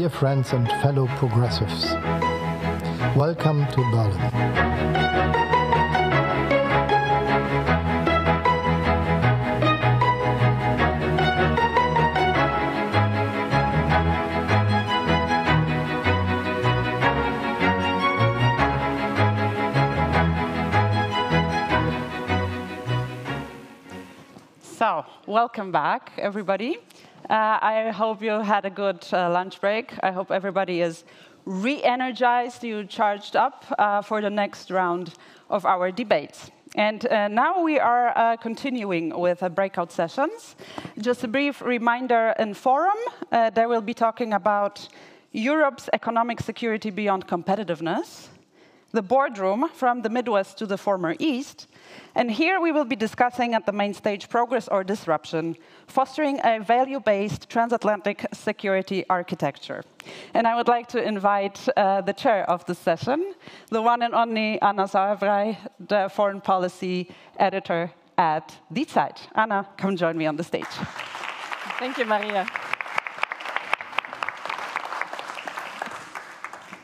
Dear friends and fellow progressives, welcome to Berlin. So, welcome back, everybody. I hope you had a good lunch break. I hope everybody is re-energized, you charged up for the next round of our debates. And now we are continuing with breakout sessions. Just a brief reminder in forum, they will be talking about Europe's economic security beyond competitiveness, the boardroom from the Midwest to the former East, and here we will be discussing at the main stage progress or disruption, fostering a value-based transatlantic security architecture. And I would like to invite the chair of the session, the one and only Anna Sauerbrei, the foreign policy editor at Die Zeit. Anna, come join me on the stage. Thank you, Maria.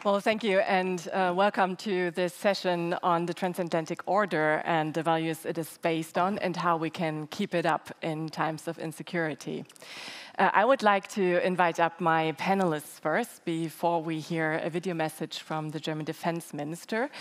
Well, thank you, and welcome to this session on the transatlantic order and the values it is based on and how we can keep it up in times of insecurity. I would like to invite up my panelists first before we hear a video message from the German defense minister.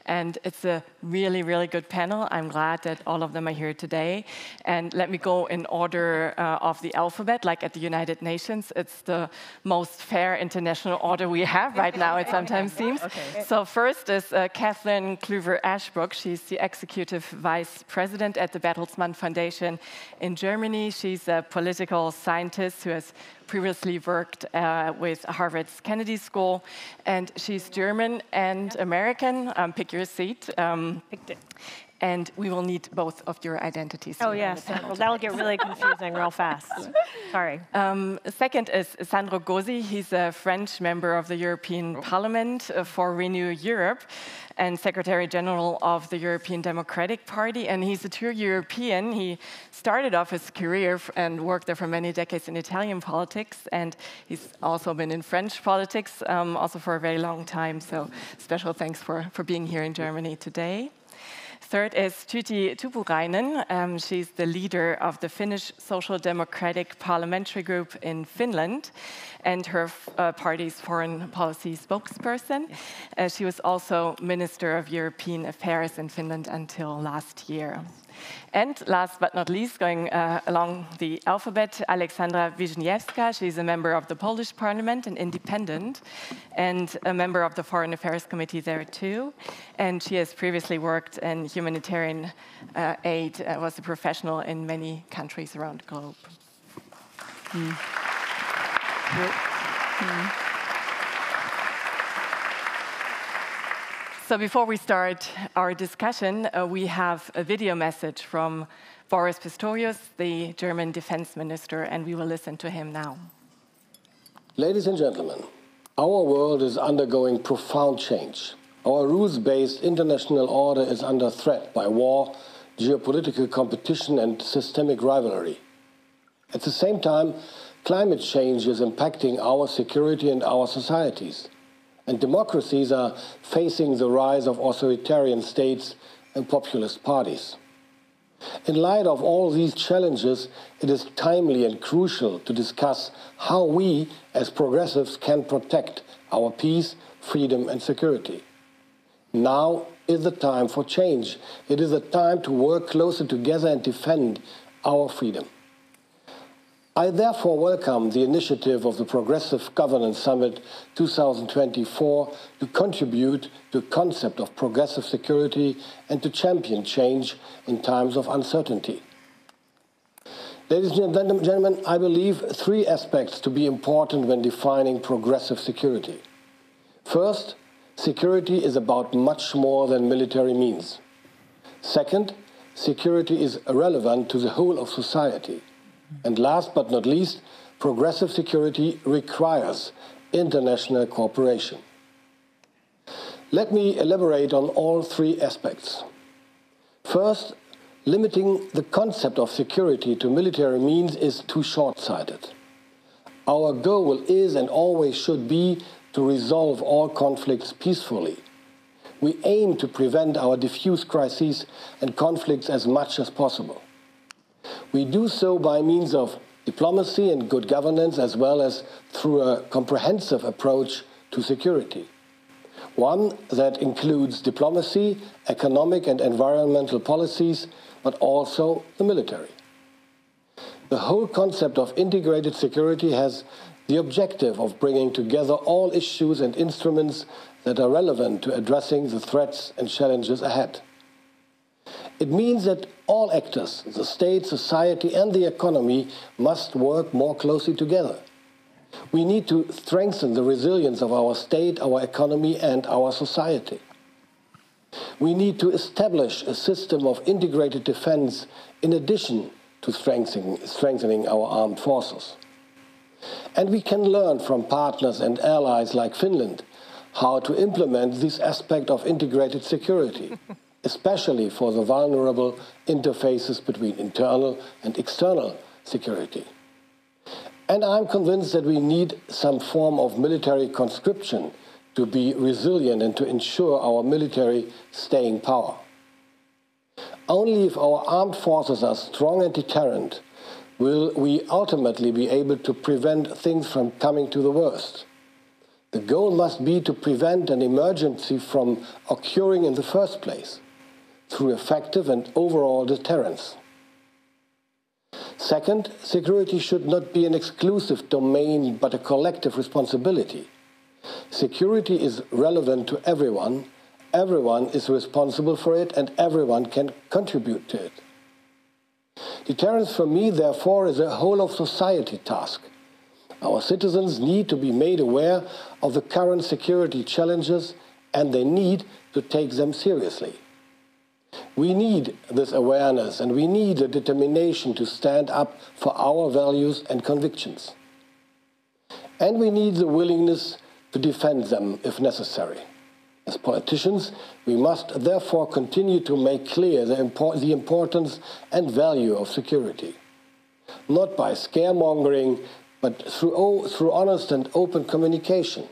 And it's a really, really good panel. I'm glad that all of them are here today. And let me go in order of the alphabet, like at the United Nations. It's the most fair international order we have right now, it sometimes seems. Okay. So first is Cathryn Clüver Ashbrook. She's the executive vice president at the Bertelsmann Foundation in Germany. She's a political scientist who has previously worked with Harvard's Kennedy School, and she's German and American. Pick your seat. Picked it. And we will need both of your identities. Oh, yes. Well, that'll get really confusing real fast. Sorry. Second is Sandro Gozi. He's a French member of the European Parliament for Renew Europe and Secretary General of the European Democratic Party. And he's a true European. He started off his career and worked there for many decades in Italian politics. And he's also been in French politics, also for a very long time. So special thanks for being here in Germany today. Third is Tytti Tuppurainen. She's the leader of the Finnish Social Democratic Parliamentary Group in Finland and her party's foreign policy spokesperson. She was also Minister of European Affairs in Finland until last year. And last but not least, going along the alphabet, Aleksandra Wiśniewska. She's a member of the Polish Parliament, an independent, and a member of the Foreign Affairs Committee there too. And she has previously worked in humanitarian aid, was a professional in many countries around the globe. So before we start our discussion, we have a video message from Boris Pistorius, the German defense minister, and we will listen to him now. Ladies and gentlemen, our world is undergoing profound change. Our rules-based international order is under threat by war, geopolitical competition, and systemic rivalry. At the same time, climate change is impacting our security and our societies. And democracies are facing the rise of authoritarian states and populist parties. In light of all these challenges, it is timely and crucial to discuss how we, as progressives, can protect our peace, freedom, and security. Now is the time for change. It is a time to work closer together and defend our freedom. I therefore welcome the initiative of the Progressive Governance Summit 2024 to contribute to the concept of progressive security and to champion change in times of uncertainty. Ladies and gentlemen, I believe three aspects to be important when defining progressive security. First, security is about much more than military means. Second, security is relevant to the whole of society. And last but not least, progressive security requires international cooperation. Let me elaborate on all three aspects. First, limiting the concept of security to military means is too short-sighted. Our goal is and always should be to resolve all conflicts peacefully. We aim to prevent our diffuse crises and conflicts as much as possible. We do so by means of diplomacy and good governance, as well as through a comprehensive approach to security. One that includes diplomacy, economic and environmental policies, but also the military. The whole concept of integrated security has the objective of bringing together all issues and instruments that are relevant to addressing the threats and challenges ahead. It means that all actors, the state, society, and the economy, must work more closely together. We need to strengthen the resilience of our state, our economy, and our society. We need to establish a system of integrated defense in addition to strengthening our armed forces. And we can learn from partners and allies like Finland how to implement this aspect of integrated security, especially for the vulnerable interfaces between internal and external security. And I'm convinced that we need some form of military conscription to be resilient and to ensure our military staying power. Only if our armed forces are strong and deterrent will we ultimately be able to prevent things from coming to the worst. The goal must be to prevent an emergency from occurring in the first place, through effective and overall deterrence. Second, security should not be an exclusive domain, but a collective responsibility. Security is relevant to everyone. Everyone is responsible for it, and everyone can contribute to it. Deterrence for me, therefore, is a whole-of-society task. Our citizens need to be made aware of the current security challenges, and they need to take them seriously. We need this awareness, and we need the determination to stand up for our values and convictions. And we need the willingness to defend them if necessary. As politicians, we must therefore continue to make clear the importance and value of security, not by scaremongering, but through honest and open communication.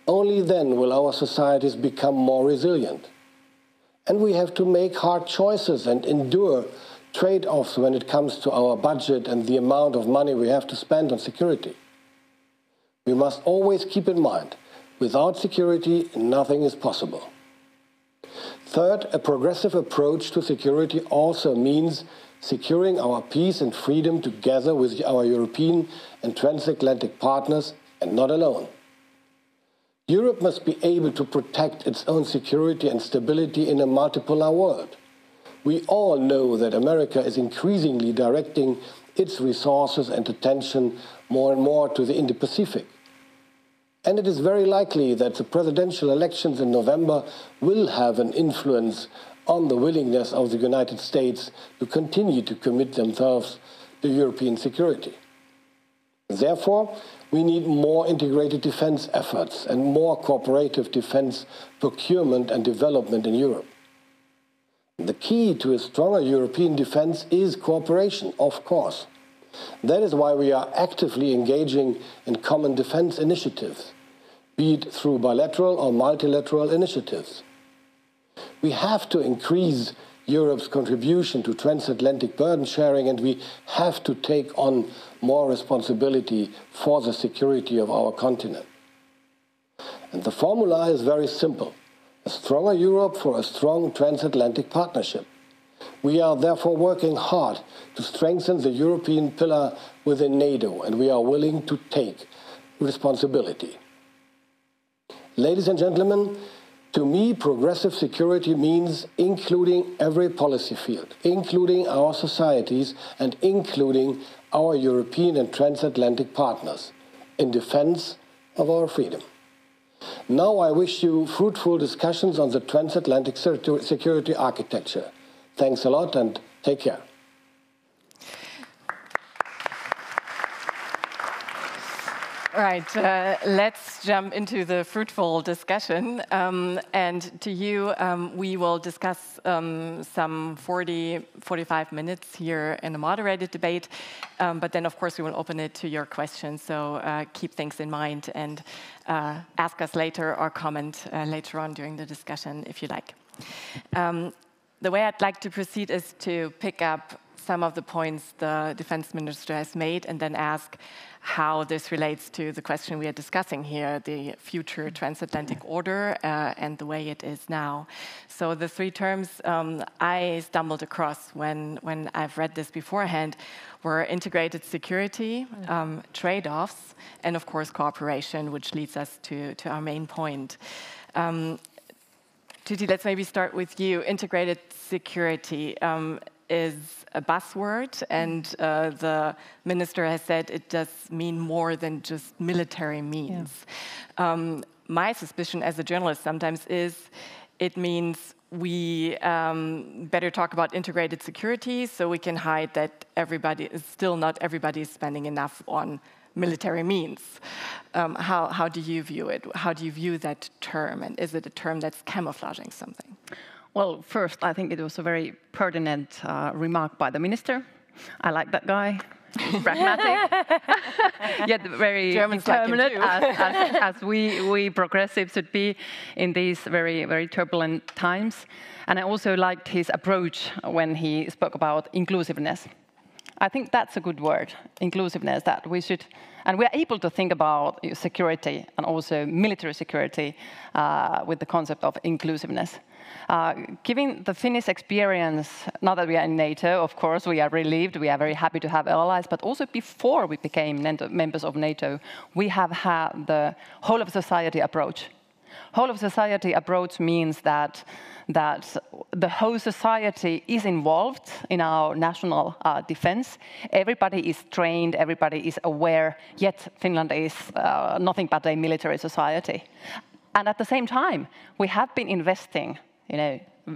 Only then will our societies become more resilient. And we have to make hard choices and endure trade-offs when it comes to our budget and the amount of money we have to spend on security. We must always keep in mind, without security, nothing is possible. Third, a progressive approach to security also means securing our peace and freedom together with our European and transatlantic partners, and not alone. Europe must be able to protect its own security and stability in a multipolar world. We all know that America is increasingly directing its resources and attention more and more to the Indo-Pacific. And it is very likely that the presidential elections in November will have an influence on the willingness of the United States to continue to commit themselves to European security. Therefore, we need more integrated defense efforts and more cooperative defense procurement and development in Europe. The key to a stronger European defense is cooperation, of course. That is why we are actively engaging in common defense initiatives, be it through bilateral or multilateral initiatives. We have to increase Europe's contribution to transatlantic burden sharing, and we have to take on more responsibility for the security of our continent. And the formula is very simple: a stronger Europe for a strong transatlantic partnership. We are therefore working hard to strengthen the European pillar within NATO, and we are willing to take responsibility. Ladies and gentlemen, to me, progressive security means including every policy field, including our societies, and including our European and transatlantic partners in defense of our freedom. Now I wish you fruitful discussions on the transatlantic security architecture. Thanks a lot and take care. Right, let's jump into the fruitful discussion. And to you, we will discuss some 45 minutes here in a moderated debate. But then, of course, we will open it to your questions. So keep things in mind and ask us later or comment later on during the discussion if you like. The way I'd like to proceed is to pick up some of the points the defense minister has made and then ask how this relates to the question we are discussing here, the future transatlantic order and the way it is now. So the three terms I stumbled across when I've read this beforehand were integrated security, trade-offs, and of course cooperation, which leads us to our main point. Tytti, let's maybe start with you. Integrated security is a buzzword, and the minister has said it does mean more than just military means. Yeah. My suspicion as a journalist sometimes is it means we better talk about integrated security so we can hide that not everybody is spending enough on military means. How do you view it? How do you view that term? And is it a term that's camouflaging something? Well, first, I think it was a very pertinent remark by the minister. I like that guy. He's pragmatic, yet very determined, as we progressives should be in these very, very turbulent times. And I also liked his approach when he spoke about inclusiveness. I think that's a good word, inclusiveness, that we should, and we're able to think about security and also military security with the concept of inclusiveness. Given the Finnish experience, now that we are in NATO, of course, we are relieved, we are very happy to have allies, but also before we became members of NATO, we have had the whole of society approach. Whole of society approach means that the whole society is involved in our national defense. Everybody is trained, everybody is aware, yet Finland is nothing but a military society. And at the same time, we have been investing,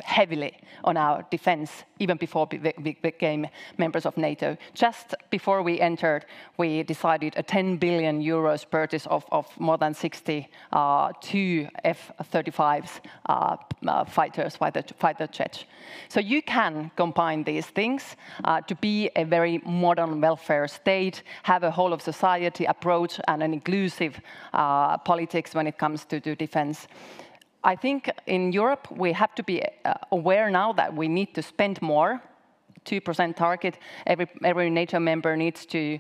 heavily on our defense, even before we became members of NATO. Just before we entered, we decided a 10 billion euros purchase of more than 62 F-35s fighter jets. So you can combine these things to be a very modern welfare state, have a whole of society approach and an inclusive politics when it comes to defense. I think in Europe, we have to be aware now that we need to spend more. 2% target, every NATO member needs to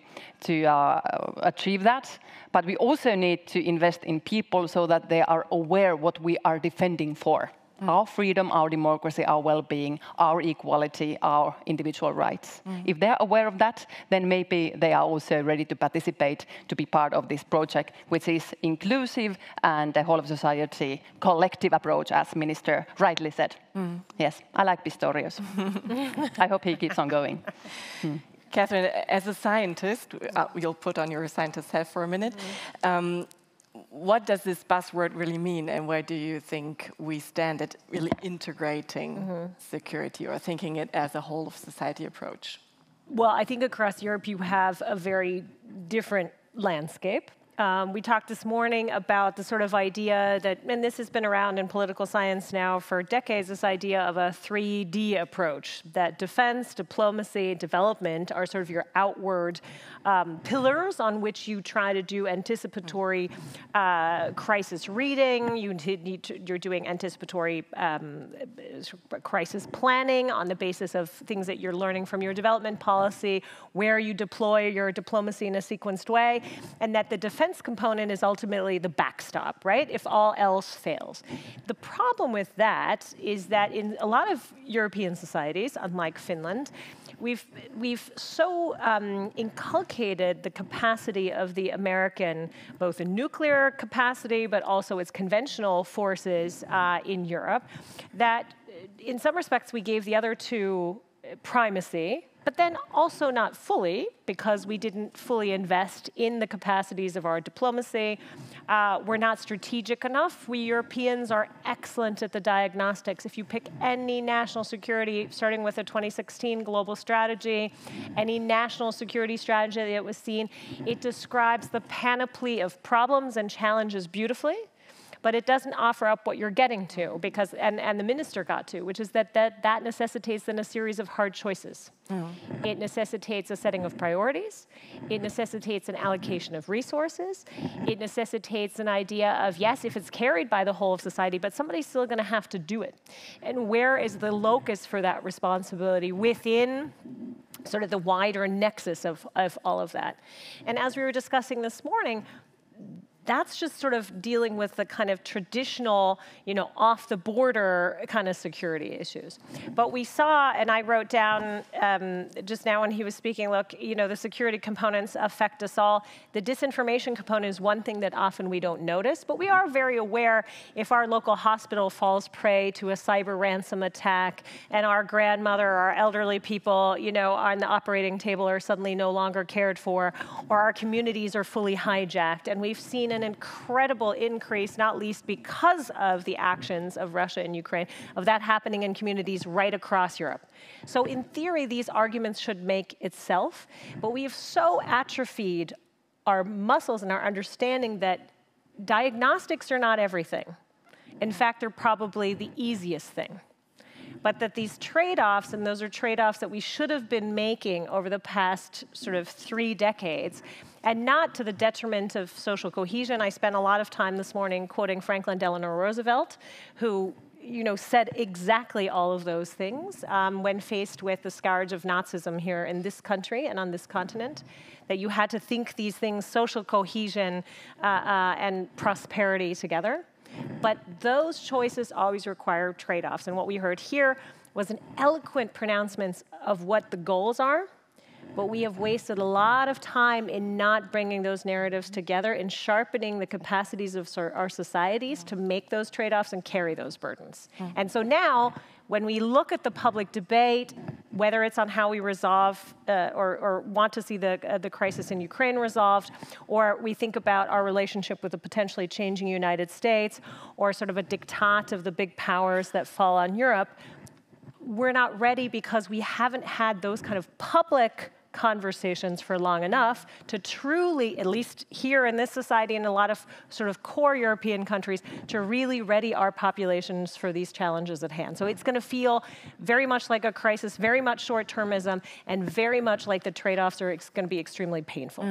achieve that. But we also need to invest in people so that they are aware what we are defending for. Our freedom, our democracy, our well-being, our equality, our individual rights. If they're aware of that, then maybe they are also ready to participate, to be part of this project, which is inclusive and a whole of society collective approach, as Minister rightly said. Yes, I like Pistorius. I hope he keeps on going. Cathryn, as a scientist, you'll put on your scientist hat for a minute. What does this buzzword really mean, and where do you think we stand at really integrating security or thinking it as a whole of society approach? Well, I think across Europe you have a very different landscape. We talked this morning about the sort of idea that, and this has been around in political science now for decades, this idea of a 3D approach, that defense, diplomacy, development are sort of your outward pillars on which you try to do anticipatory crisis reading. You're doing anticipatory crisis planning on the basis of things that you're learning from your development policy, where you deploy your diplomacy in a sequenced way, and that the defense component is ultimately the backstop, right? If all else fails. The problem with that is that in a lot of European societies, unlike Finland, we've so inculcated the capacity of the American, both in nuclear capacity, but also its conventional forces in Europe, that in some respects we gave the other two primacy but then also not fully, because we didn't fully invest in the capacities of our diplomacy. We're not strategic enough. We Europeans are excellent at the diagnostics. If you pick any national security, starting with a 2016 global strategy, any national security strategy that was seen, it describes the panoply of problems and challenges beautifully. But it doesn't offer up what you're getting to, because, and the minister got to, which is that necessitates then a series of hard choices. It necessitates a setting of priorities. It necessitates an allocation of resources. It necessitates an idea of, yes, if it's carried by the whole of society, but somebody's still going to have to do it. And where is the locus for that responsibility within sort of the wider nexus of all of that? And as we were discussing this morning, that's just sort of dealing with the kind of traditional, off the border kind of security issues. But we saw, and I wrote down just now when he was speaking, look, the security components affect us all. The disinformation component is one thing that often we don't notice, but we are very aware if our local hospital falls prey to a cyber ransom attack and our grandmother, our elderly people, on the operating table are suddenly no longer cared for, or our communities are fully hijacked. And we've seen an incredible increase, not least because of the actions of Russia and Ukraine, of that happening in communities right across Europe. So in theory, these arguments should make itself, but we have so atrophied our muscles and our understanding that diagnostics are not everything. In fact, they're probably the easiest thing. But that these trade-offs, and those are trade-offs that we should have been making over the past sort of 3 decades, and not to the detriment of social cohesion. I spent a lot of time this morning quoting Franklin Delano Roosevelt, who said exactly all of those things when faced with the scourge of Nazism here in this country and on this continent, that you had to think these things, social cohesion and prosperity together. But those choices always require trade-offs. And what we heard here was an eloquent pronouncement of what the goals are, but we have wasted a lot of time in not bringing those narratives together and sharpening the capacities of our societies to make those trade-offs and carry those burdens. And so now, when we look at the public debate, whether it's on how we resolve or want to see the crisis in Ukraine resolved, or we think about our relationship with the potentially changing United States, or sort of a diktat of the big powers that fall on Europe, we're not ready because we haven't had those kind of public conversations for long enough to truly, at least here in this society and a lot of sort of core European countries, to really ready our populations for these challenges at hand. So it's going to feel very much like a crisis, very much short-termism, and very much like the trade-offs are going to be extremely painful.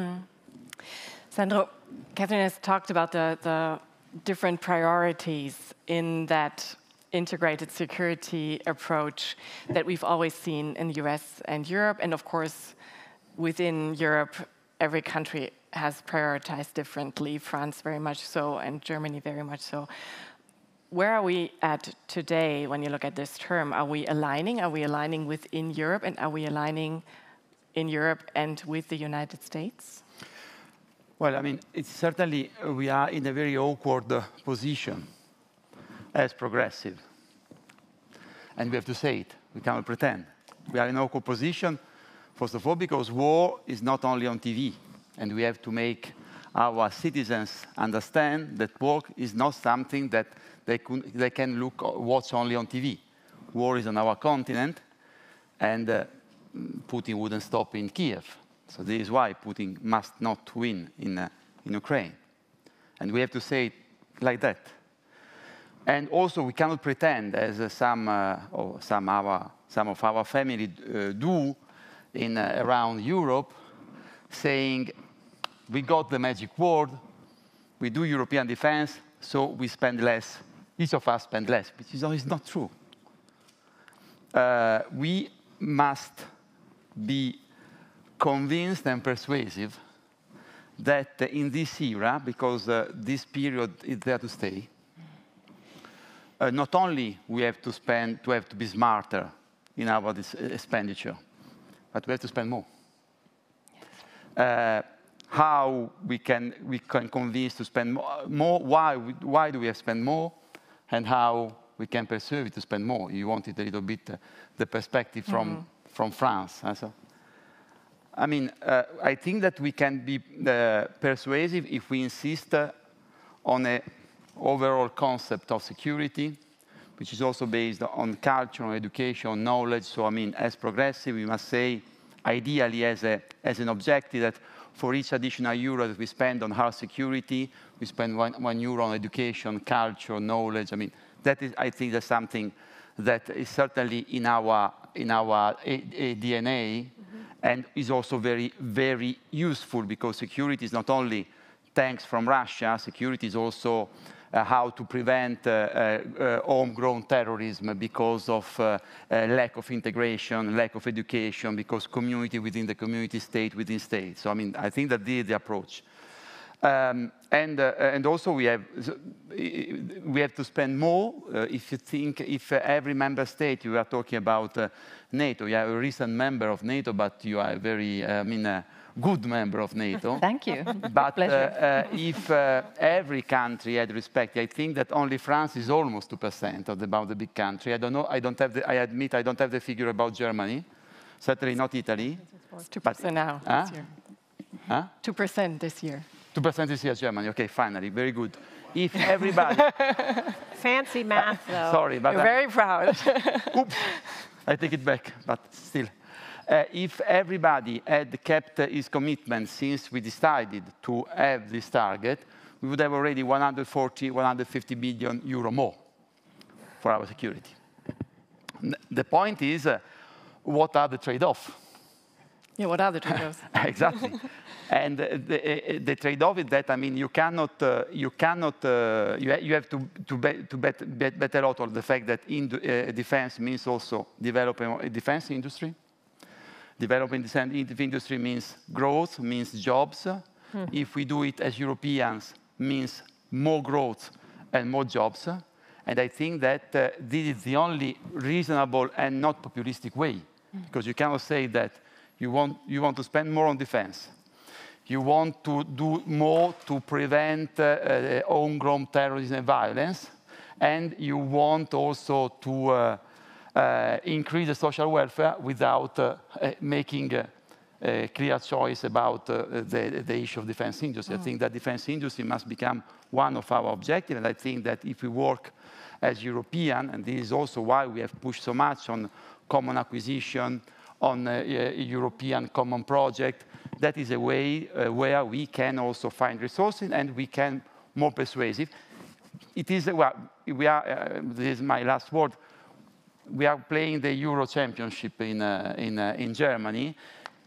Sandro, Cathryn has talked about the different priorities in that integrated security approach that we've always seen in the US and Europe. And of course, within Europe, every country has prioritized differently, France very much so, and Germany very much so. Where are we at today when you look at this term? Are we aligning? Are we aligning within Europe? And are we aligning in Europe and with the United States? Well, I mean, it's certainly we are in a very awkward position as progressive. And we have to say it. We cannot pretend. We are in an awkward position, first of all, because war is not only on TV. And we have to make our citizens understand that war is not something that they can watch only on TV. War is on our continent, and Putin wouldn't stop in Kiev. So this is why Putin must not win in Ukraine. And we have to say it like that. And also, we cannot pretend, as some of our family do around Europe, saying, we got the magic word, we do European defense, so we spend less, each of us spend less, which is not true. We must be convinced and persuasive that in this era, because this period is there to stay, not only we have to be smarter in our expenditure, but we have to spend more. How we can convince to spend more? Why do we have to spend more? And how we can persuade to spend more? You wanted a little bit the perspective from France. So I mean, I think that we can be persuasive if we insist on an overall concept of security, which is also based on culture, on education, on knowledge. So, I mean, as progressive, we must say, ideally, as an objective, that for each additional euro that we spend on hard security, we spend one euro on education, culture, knowledge. I mean, that is, I think, that's something that is certainly in our DNA, and is also very, very useful, because security is not only tanks from Russia, security is also how to prevent homegrown terrorism because of lack of integration, lack of education, because community within the community, state within state. So, I mean, I think that this is the approach. And also we have to spend more. If you think, if every member state, you are talking about NATO, you are a recent member of NATO, but you are a very, good member of NATO. Thank you. But if every country had respect, I think that only France is almost 2% about the big country. I don't know. I admit I don't have the figure about Germany. Certainly not Italy. It's 2% now this year. 2% this year. 2% this year, Germany. Okay, finally, very good. If everybody... Fancy math, though. Sorry, but... You're very proud. Oops, I take it back, but still. If everybody had kept his commitment since we decided to have this target, we would have already 140, 150 billion euro more for our security. The point is, what are the trade-offs? Yeah, what are the trade-offs? Exactly. And the trade-off is that, I mean, you have to bet a lot on the fact that defense means also developing a defense industry. Developing the industry means growth, means jobs. If we do it as Europeans, means more growth and more jobs. And I think that this is the only reasonable and not populistic way. Because you cannot say that you want to spend more on defense. You want to do more to prevent homegrown terrorism and violence. And you want also to increase the social welfare without making a clear choice about the issue of defense industry. I think that defense industry must become one of our objectives. And I think that if we work as European, and this is also why we have pushed so much on common acquisition, on a European common project, that is a way where we can also find resources and we can more persuasive. It is, well, we are, this is my last word, we are playing the Euro Championship in Germany.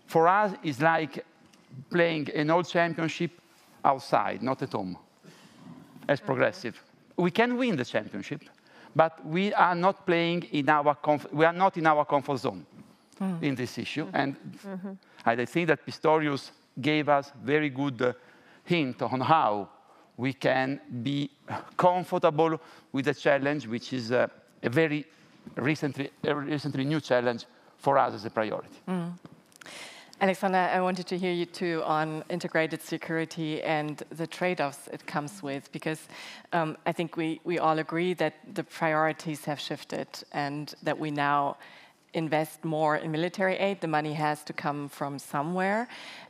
For us, it's like playing an old championship outside, not at home, as progressive. We can win the championship, but we are not playing in our comfort zone in this issue. And I think that Pistorius gave us very good hint on how we can be comfortable with the challenge, which is a very recently new challenge for us as a priority. Aleksandra, I wanted to hear you too on integrated security and the trade-offs it comes with, because I think we all agree that the priorities have shifted and that we now invest more in military aid. The money has to come from somewhere.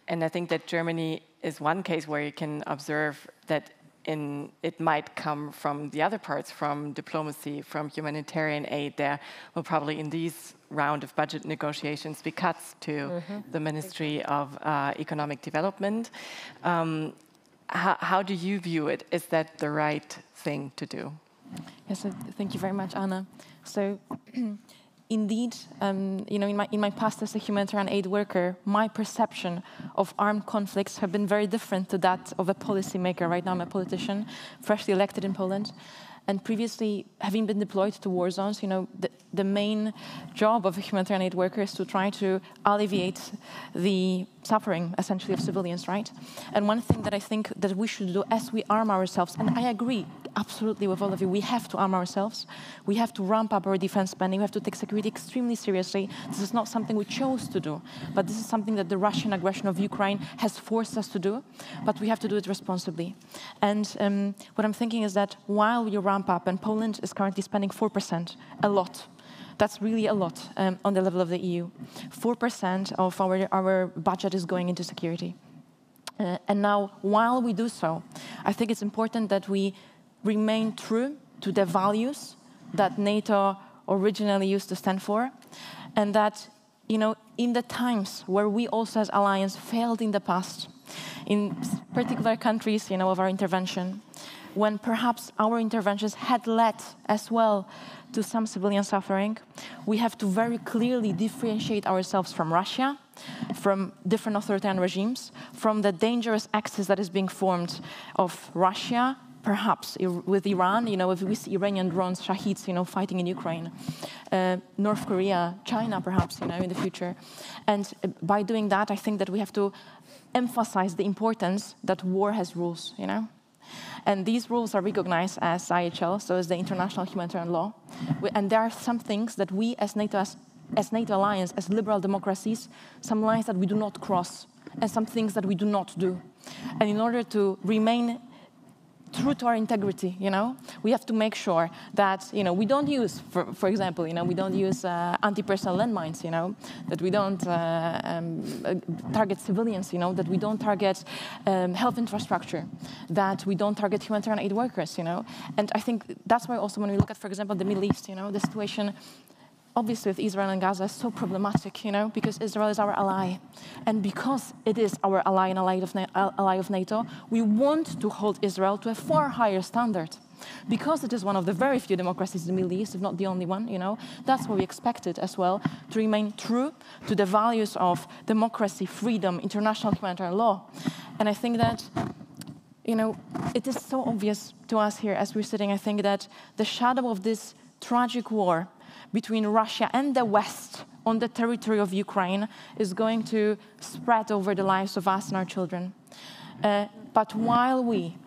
And I think that Germany is one case where you can observe that it might come from the other parts, from diplomacy, from humanitarian aid. There will probably, in these round of budget negotiations, be cuts to the Ministry of Economic Development. How do you view it? Is that the right thing to do? Yes, thank you very much, Anna. So, indeed, in my past as a humanitarian aid worker, my perception of armed conflicts have been very different to that of a policymaker. Right now, I'm a politician, freshly elected in Poland. And previously, having been deployed to war zones, the main job of a humanitarian aid worker is to try to alleviate the suffering, essentially, of civilians, right? And one thing that I think that we should do as we arm ourselves, and I agree absolutely with all of you, we have to arm ourselves. We have to ramp up our defense spending. We have to take security extremely seriously. This is not something we chose to do, but this is something that the Russian aggression of Ukraine has forced us to do, but we have to do it responsibly. And what I'm thinking is that while we ramp up, and Poland is currently spending 4%, a lot, That's really a lot on the level of the EU. 4% of our budget is going into security. And now, while we do so, I think it's important that we remain true to the values that NATO originally used to stand for, and that, you know, in the times where we also as alliance failed in the past, in particular countries, you know, of our intervention, when perhaps our interventions had led as well to some civilian suffering, we have to very clearly differentiate ourselves from Russia, from different authoritarian regimes, from the dangerous axis that is being formed of Russia, perhaps with Iran, you know, if we see Iranian drones, Shaheeds, you know, fighting in Ukraine, North Korea, China, perhaps, you know, in the future. And by doing that, I think that we have to emphasize the importance that war has rules, you know. And these rules are recognized as IHL, so as the international humanitarian law. And there are some things that we as NATO alliance, as liberal democracies, some lines that we do not cross, and some things that we do not do. And in order to remain true to our integrity, you know, we have to make sure that, you know, we don't use, for example, you know, we don't use anti-personnel landmines, you know, that we don't target civilians, you know, that we don't target health infrastructure, that we don't target humanitarian aid workers, you know. And I think that's why also when we look at, for example, the Middle East, you know, the situation obviously with Israel and Gaza is so problematic, you know, because Israel is our ally. And because it is our ally and ally of NATO, we want to hold Israel to a far higher standard. Because it is one of the very few democracies in the Middle East, if not the only one, you know, that's what we expected as well, to remain true to the values of democracy, freedom, international humanitarian law. And I think that, you know, it is so obvious to us here as we're sitting, I think that the shadow of this tragic war between Russia and the West on the territory of Ukraine is going to spread over the lives of us and our children. But while we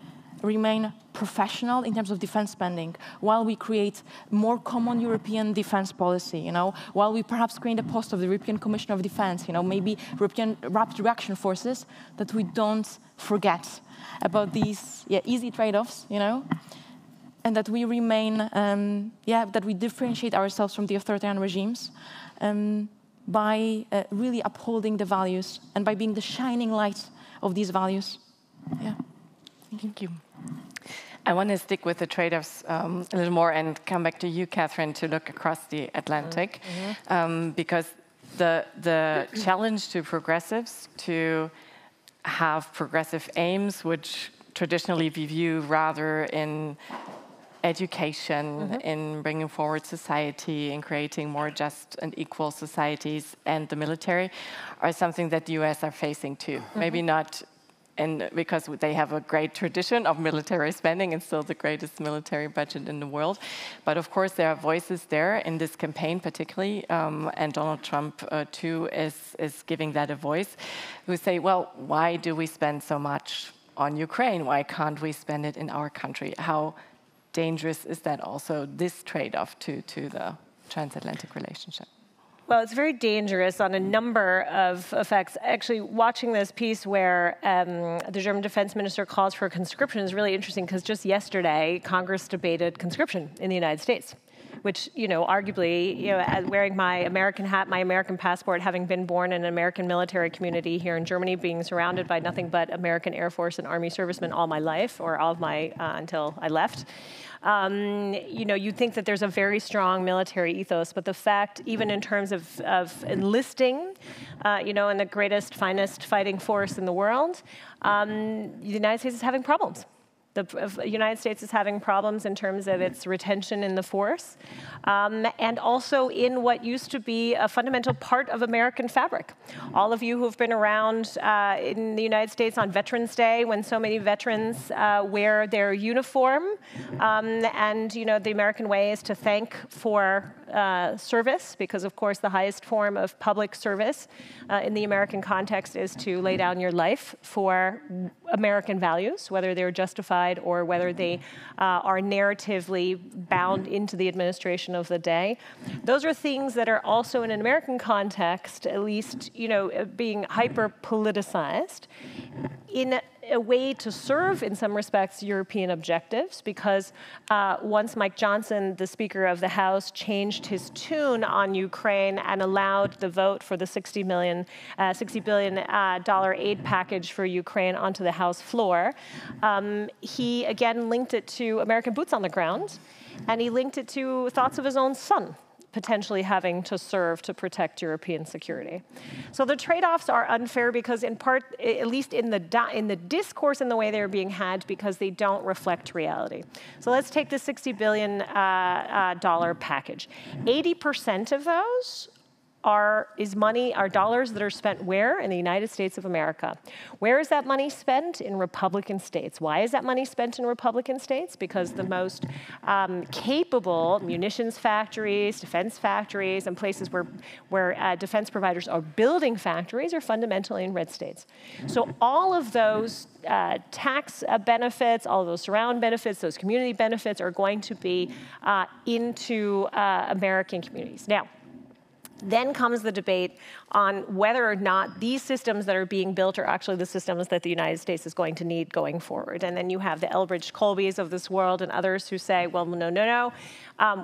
remain professional in terms of defense spending, while we create more common European defense policy, you know, while we perhaps create a post of the European Commissioner of Defense, you know, maybe European Rapid Reaction Forces, that we don't forget about these easy trade-offs, you know, and that we remain, that we differentiate ourselves from the authoritarian regimes by really upholding the values and by being the shining light of these values. Yeah. Thank you. I want to stick with the trade-offs a little more and come back to you, Cathryn, to look across the Atlantic, because the challenge to progressives to have progressive aims, which traditionally we view rather in education, in bringing forward society, in creating more just and equal societies, and the military, are something that the US are facing too. Maybe not because they have a great tradition of military spending and still the greatest military budget in the world. But of course, there are voices there in this campaign particularly, and Donald Trump too is giving that a voice, who say, well, why do we spend so much on Ukraine? Why can't we spend it in our country? How dangerous is that also, this trade-off to the transatlantic relationship? Well, it's very dangerous on a number of effects. Actually, watching this piece where the German defense minister calls for conscription is really interesting, because just yesterday, Congress debated conscription in the United States, which, you know, arguably, you know, wearing my American hat, my American passport, having been born in an American military community here in Germany, being surrounded by nothing but American Air Force and Army servicemen all my life, or all of my, until I left. You know, you'd think that there's a very strong military ethos, but the fact, even in terms of enlisting, you know, in the greatest, finest fighting force in the world, the United States is having problems. The United States is having problems in terms of its retention in the force, and also in what used to be a fundamental part of American fabric. All of you who have been around in the United States on Veterans Day, when so many veterans wear their uniform, and, you know, the American way is to thank for service, because of course the highest form of public service in the American context is to lay down your life for American values, whether they're justified or whether they are narratively bound into the administration of the day. Those are things that are also in an American context, at least, you know, being hyper-politicized. In a way to serve, in some respects, European objectives, because once Mike Johnson, the Speaker of the House, changed his tune on Ukraine and allowed the vote for the $60 billion aid package for Ukraine onto the House floor, he again linked it to American boots on the ground, and he linked it to thoughts of his own son potentially having to serve to protect European security. So the trade-offs are unfair because, in part, at least in the discourse and the way they're being had, because they don't reflect reality. So let's take the $60 billion package. 80% of those are dollars that are spent where? In the United States of America. Where is that money spent? In Republican states. Why is that money spent in Republican states? Because the most capable munitions factories, defense factories, and places where defense providers are building factories are fundamentally in red states. So all of those tax benefits, all of those surround benefits, those community benefits are going to be into American communities. Now, then comes the debate on whether or not these systems that are being built are actually the systems that the United States is going to need going forward. And then you have the Elbridge Colbys of this world and others who say, well, no.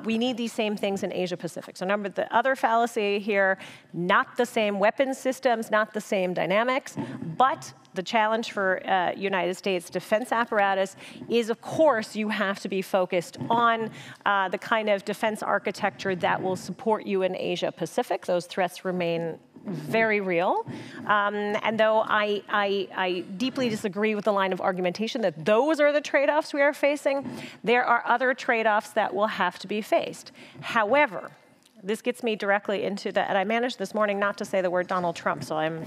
We need these same things in Asia Pacific. So remember the other fallacy here, not the same weapons systems, not the same dynamics, but the challenge for United States defense apparatus is, of course, you have to be focused on the kind of defense architecture that will support you in Asia Pacific. Those threats remain very real. And though I deeply disagree with the line of argumentation that those are the trade-offs we are facing, there are other trade-offs that will have to be faced. However, this gets me directly into and I managed this morning not to say the word Donald Trump, so I'm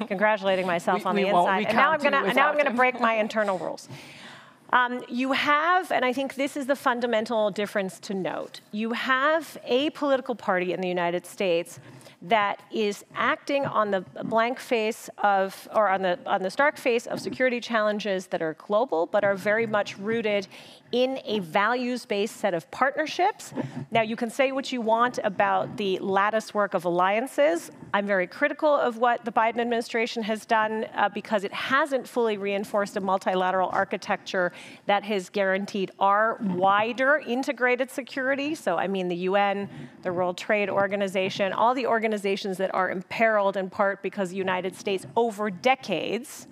congratulating myself on the inside. And now I'm going to break my internal rules. You have, and I think this is the fundamental difference to note, you have a political party in the United States that is acting on the blank face of, or on the stark face of security challenges that are global, but are very much rooted in a values-based set of partnerships. Now, you can say what you want about the lattice work of alliances. I'm very critical of what the Biden administration has done because it hasn't fully reinforced a multilateral architecture that has guaranteed our wider integrated security. So I mean the UN, the World Trade Organization, all the organizations that are imperiled in part because the United States over decades,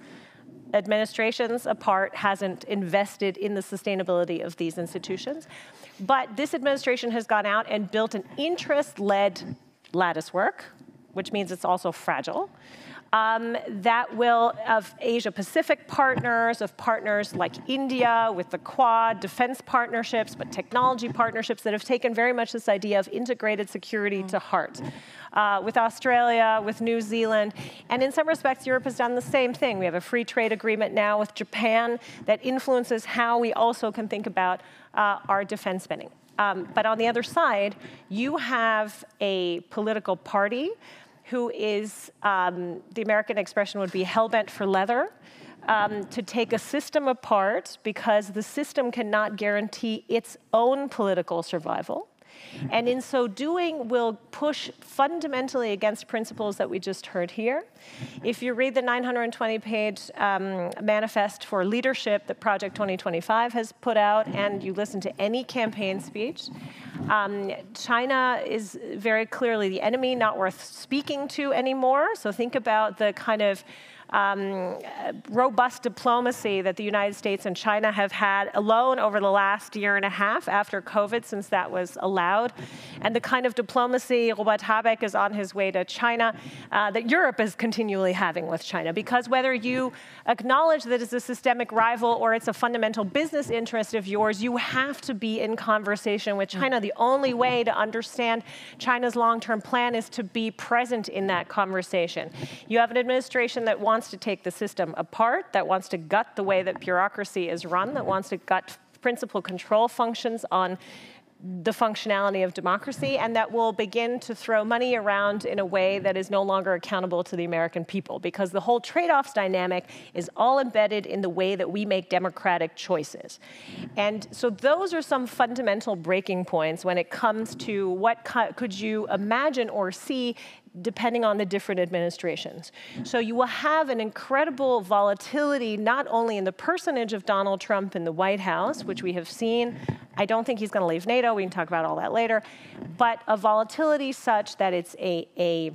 administrations apart, hasn't invested in the sustainability of these institutions. But this administration has gone out and built an interest-led lattice work, which means it's also fragile, that will, of Asia-Pacific partners, of partners like India with the Quad, defense partnerships, but technology partnerships that have taken very much this idea of integrated security to heart. With Australia, with New Zealand, and in some respects, Europe has done the same thing. We have a free trade agreement now with Japan that influences how we also can think about our defense spending. But on the other side, you have a political party who is, the American expression would be hell-bent for leather, to take a system apart because the system cannot guarantee its own political survival. And in so doing, will push fundamentally against principles that we just heard here. If you read the 920-page manifest for leadership that Project 2025 has put out, and you listen to any campaign speech, China is very clearly the enemy, not worth speaking to anymore. So think about the kind of robust diplomacy that the United States and China have had alone over the last year and a half after COVID, since that was allowed, and the kind of diplomacy Robert Habeck is on his way to China that Europe is continually having with China. Because whether you acknowledge that it's a systemic rival or it's a fundamental business interest of yours, you have to be in conversation with China. The only way to understand China's long-term plan is to be present in that conversation. You have an administration that wants to take the system apart, that wants to gut the way that bureaucracy is run, that wants to gut principal control functions on the functionality of democracy, and that will begin to throw money around in a way that is no longer accountable to the American people, because the whole trade-offs dynamic is all embedded in the way that we make democratic choices. And so those are some fundamental breaking points when it comes to what could you imagine or see depending on the different administrations. So you will have an incredible volatility, not only in the personage of Donald Trump in the White House, which we have seen. I don't think he's going to leave NATO. We can talk about all that later. But a volatility such that it's a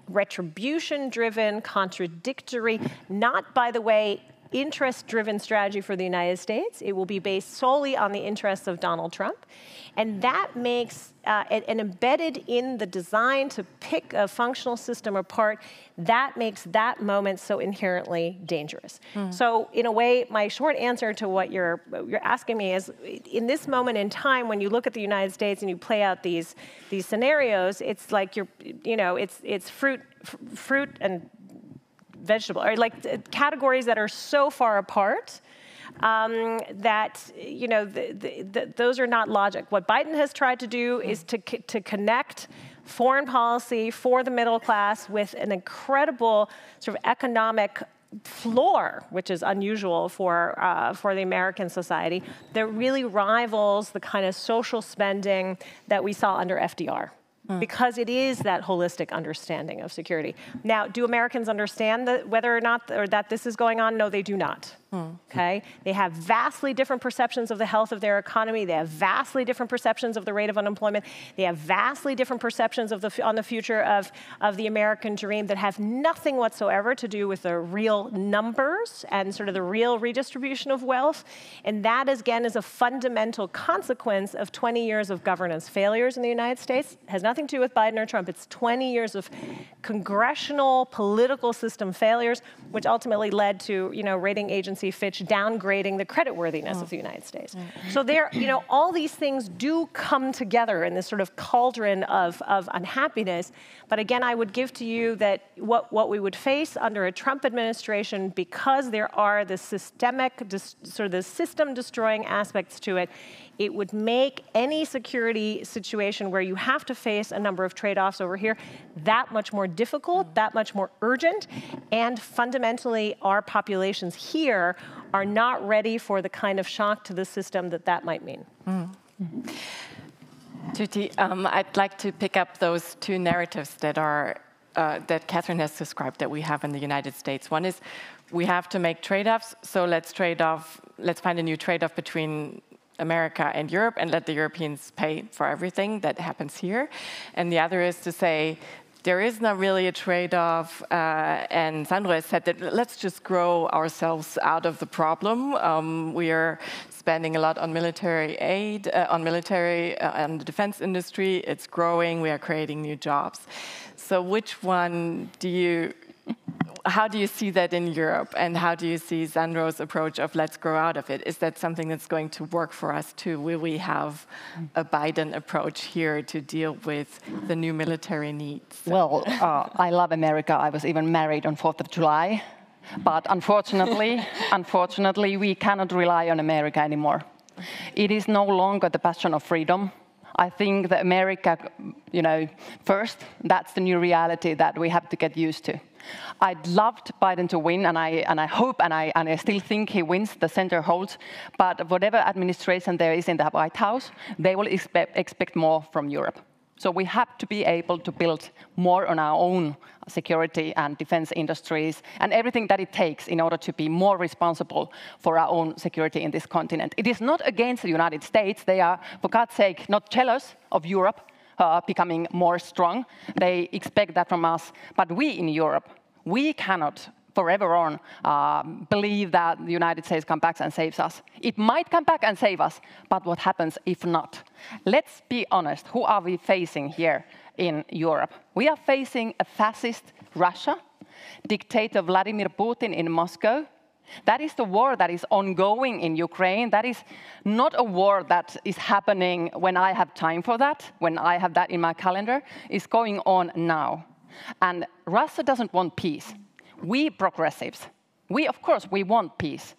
retribution-driven, contradictory, not, by the way, interest-driven strategy for the United States. It will be based solely on the interests of Donald Trump. And that makes, and embedded in the design to pick a functional system apart, that makes that moment so inherently dangerous. So in a way, my short answer to what you're asking me is, in this moment in time, when you look at the United States and you play out these scenarios, it's like it's fruit and vegetable, or like categories that are so far apart that those are not logic. What Biden has tried to do is to connect foreign policy for the middle class with an incredible sort of economic floor, which is unusual for the American society, that really rivals the kind of social spending that we saw under FDR. Because it is that holistic understanding of security. Now, do Americans understand whether or not that this is going on? No, they do not. Okay? They have vastly different perceptions of the health of their economy. They have vastly different perceptions of the rate of unemployment. They have vastly different perceptions on the future of the American dream that have nothing whatsoever to do with the real numbers and sort of the real redistribution of wealth. And that, again, is a fundamental consequence of 20 years of governance failures in the United States. It has nothing to do with Biden or Trump. It's 20 years of congressional political system failures, which ultimately led to, rating agency Fitch downgrading the creditworthiness of the United States. So all these things do come together in this sort of cauldron of unhappiness. But again, I would give to you that what we would face under a Trump administration, because there are the the system-destroying aspects to it, it would make any security situation where you have to face a number of trade-offs over here that much more difficult, that much more urgent, and fundamentally our populations here are not ready for the kind of shock to the system that might mean. Tytti, I'd like to pick up those two narratives that Cathryn has described that we have in the United States. One is we have to make trade-offs, so let's find a new trade-off between America and Europe and let the Europeans pay for everything that happens here. And the other is to say, there is not really a trade-off, and Sandro has said that let's just grow ourselves out of the problem. We are spending a lot on military aid, on the defense industry. It's growing, we are creating new jobs. So which one how do you see that in Europe, and how do you see Sandro's approach of let's grow out of it? Is that something that's going to work for us too? Will we have a Biden approach here to deal with the new military needs? Well, I love America. I was even married on 4th of July. But unfortunately, we cannot rely on America anymore. It is no longer the bastion of freedom. I think that America, first, that's the new reality that we have to get used to. I'd loved Biden to win, and I hope, and I still think he wins, the center holds. But whatever administration there is in the White House, they will expect more from Europe. So we have to be able to build more on our own security and defense industries and everything that it takes in order to be more responsible for our own security in this continent. It is not against the United States. They are, for God's sake, not jealous of Europe becoming more strong. They expect that from us. But we in Europe, we cannot forever on believe that the United States comes back and saves us. It might come back and save us, but what happens if not? Let's be honest, who are we facing here in Europe? We are facing a fascist Russia, dictator Vladimir Putin in Moscow. That is the war that is ongoing in Ukraine. That is not a war that is happening when I have time for that, when I have that in my calendar. It's going on now. And Russia doesn't want peace. We progressives, of course, we want peace,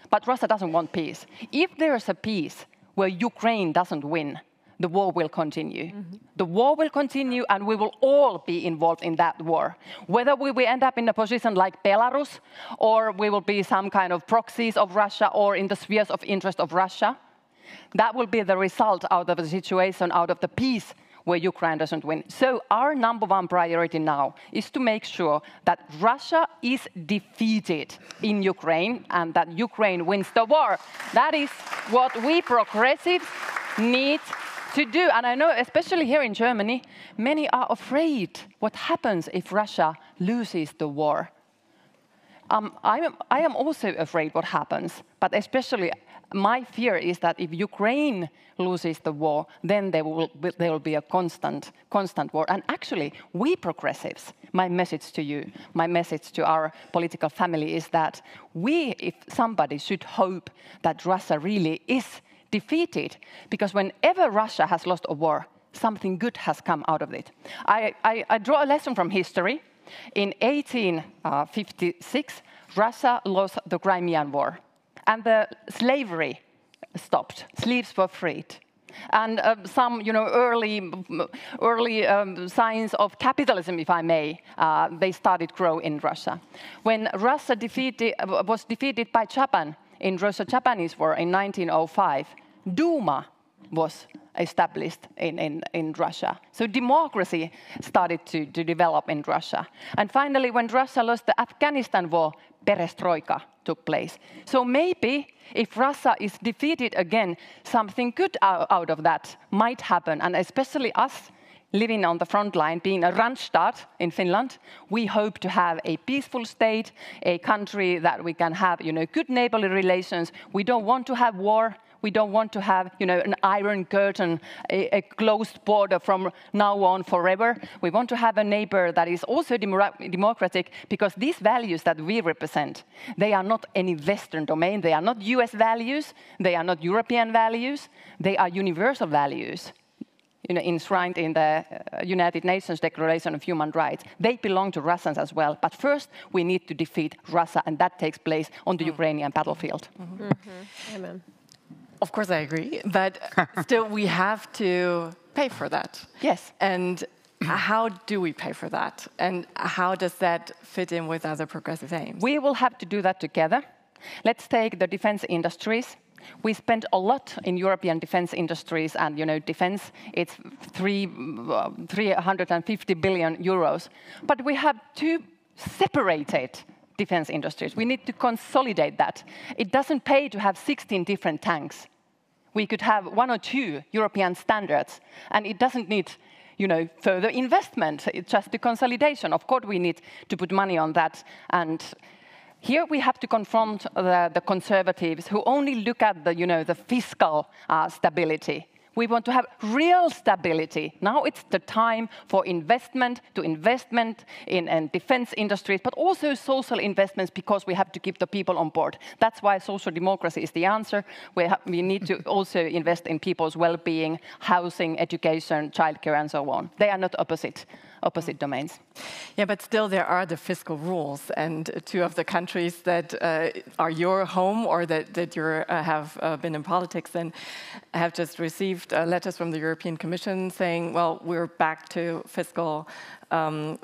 but Russia doesn't want peace. If there's a peace where Ukraine doesn't win, the war will continue. The war will continue, and we will all be involved in that war. Whether we will end up in a position like Belarus, or we will be some kind of proxies of Russia, or in the spheres of interest of Russia, that will be the result out of the situation, out of the peace where Ukraine doesn't win. So our #1 priority now is to make sure that Russia is defeated in Ukraine and that Ukraine wins the war. That is what we progressives need to do. And I know, especially here in Germany, many are afraid what happens if Russia loses the war. I am also afraid what happens, but especially my fear is that if Ukraine loses the war, then there will be a constant war. And actually, we progressives, my message to you, my message to our political family is that if somebody should hope that Russia really is defeated, because whenever Russia has lost a war, something good has come out of it. I draw a lesson from history. In 1856, Russia lost the Crimean War, and the slavery stopped. Slaves were freed. And some, early signs of capitalism, if I may, they started grow in Russia. When Russia was defeated by Japan in Russo-Japanese War in 1905, Duma was established in Russia. So democracy started to develop in Russia. And finally, when Russia lost the Afghanistan war, perestroika took place. So maybe if Russia is defeated again, something good out of that might happen. And especially us living on the front line, being a Randstad in Finland, we hope to have a peaceful state, a country that we can have, good neighborly relations. We don't want to have war. We don't want to have, an iron curtain, a closed border from now on forever. We want to have a neighbor that is also democratic, because these values that we represent, they are not any Western domain. They are not US values. They are not European values. They are universal values, enshrined in the United Nations Declaration of Human Rights. They belong to Russians as well. But first, we need to defeat Russia, and that takes place on the Ukrainian battlefield. Amen. Of course, I agree, but still we have to pay for that. Yes. And how do we pay for that? And how does that fit in with other progressive aims? We will have to do that together. Let's take the defense industries. We spend a lot in European defense industries, and defense, it's 350 billion euros. But we have two separated defense industries. We need to consolidate that. It doesn't pay to have 16 different tanks. We could have 1 or 2 European standards, and it doesn't need, further investment. It's just the consolidation. Of course, we need to put money on that. And here we have to confront the conservatives who only look at the fiscal stability. We want to have real stability. Now it's the time for investment in defense industries, but also social investments, because we have to keep the people on board. That's why social democracy is the answer. We need to also invest in people's well-being, housing, education, childcare, and so on. They are not opposite domains. Yeah, but still there are the fiscal rules, and 2 of the countries that are your home, or that you have been in politics and have just received letters from the European Commission saying, well, we're back to fiscal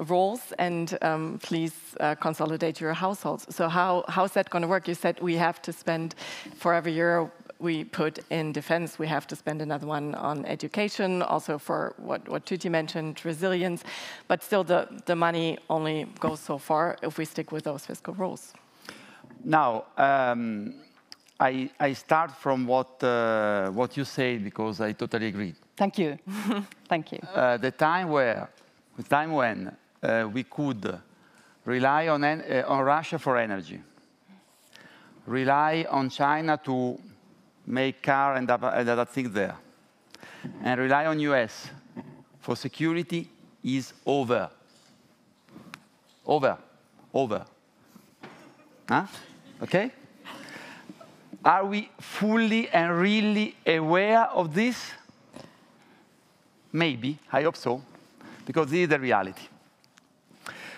rules, and please consolidate your households. So how's that going to work? You said we have to spend, for every euro we put in defense, we have to spend another one on education, also for what Tytti mentioned, resilience. But still, the money only goes so far if we stick with those fiscal rules. Now, I start from what you said, because I totally agree. Thank you. Thank you. The time when we could rely on Russia for energy, rely on China to make car and other things there, and rely on US for security is over. Over. Huh? Okay? Are we fully and really aware of this? Maybe, I hope so, because this is the reality.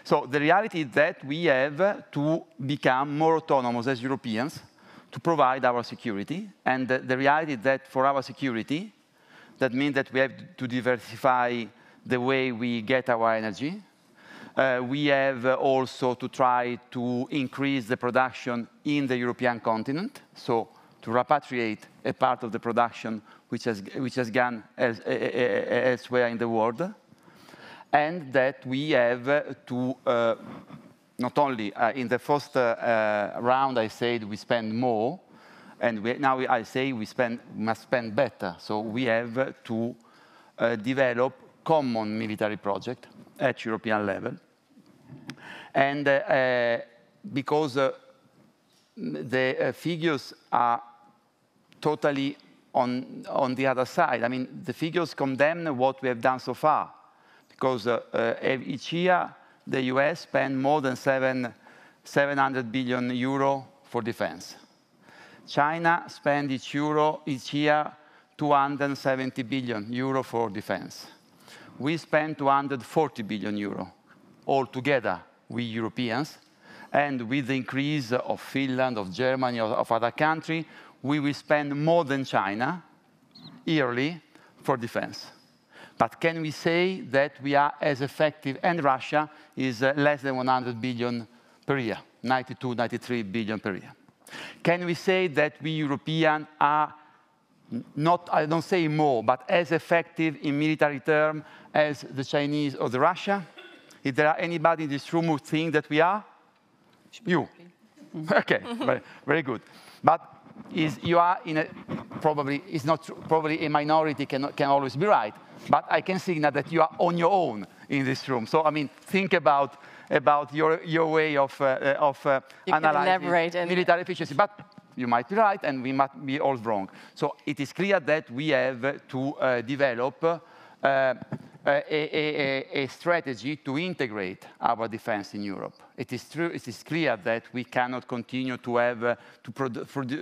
So the reality is that we have to become more autonomous as Europeans to provide our security. And the reality is that for our security, that means that we have to diversify the way we get our energy. We have also to try to increase the production in the European continent, so to repatriate a part of the production which has gone elsewhere in the world, and that we have to not only in the first round I said we spend more, and now I say we must spend better. So we have to develop common military project at European level. And because the figures are totally on the other side. I mean, the figures condemn what we have done so far, because each year the US spends more than 700 billion euro for defense. China spends each year 270 billion euro for defense. We spend 240 billion euro altogether, we Europeans, and with the increase of Finland, of Germany, of other countries, we will spend more than China yearly for defense. But can we say that we are as effective, and Russia is less than 100 billion per year, 92, 93 billion per year. Can we say that we Europeans are not, I don't say more, but as effective in military terms as the Chinese or the Russia? If there are anybody in this room who think that we are? You. Okay, very good. But you are in a, probably, it's not probably a minority, can always be right. But I can signal that you are on your own in this room. So, I mean, think about your way of analyzing military efficiency. But you might be right, and we might be all wrong. So it is clear that we have to develop a strategy to integrate our defense in Europe. It is true, it is clear that we cannot continue to have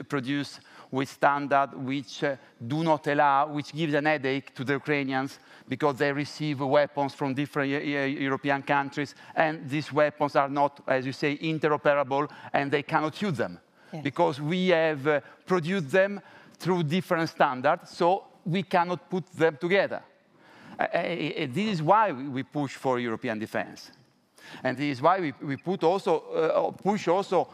produce with standards which do not allow, which gives an headache to the Ukrainians because they receive weapons from different European countries, and these weapons are not, as you say, interoperable, and they cannot use them. Yes. Because we have produced them through different standards, so we cannot put them together. This is why we push for European defense. And this is why we push also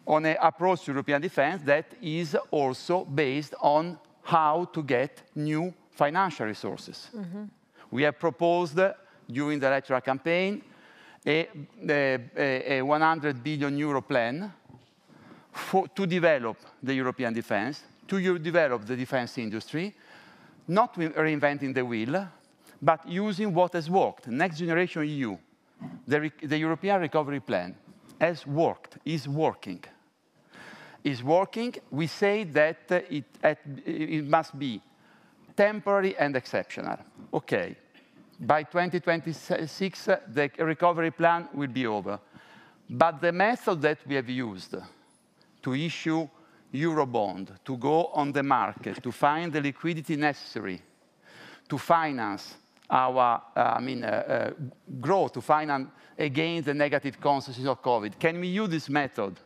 on an approach to European defense that is also based on how to get new financial resources. Mm-hmm. We have proposed during the electoral campaign a 100 billion euro plan to develop the European defense, to develop the defense industry, not reinventing the wheel, but using what has worked. Next Generation EU, the European Recovery Plan, has worked, is working. Is working. We say that it must be temporary and exceptional. Okay, by 2026, the recovery plan will be over. But the method that we have used to issue Eurobond, to go on the market, to find the liquidity necessary to finance our growth, to finance against the negative consequences of COVID. Can we use this method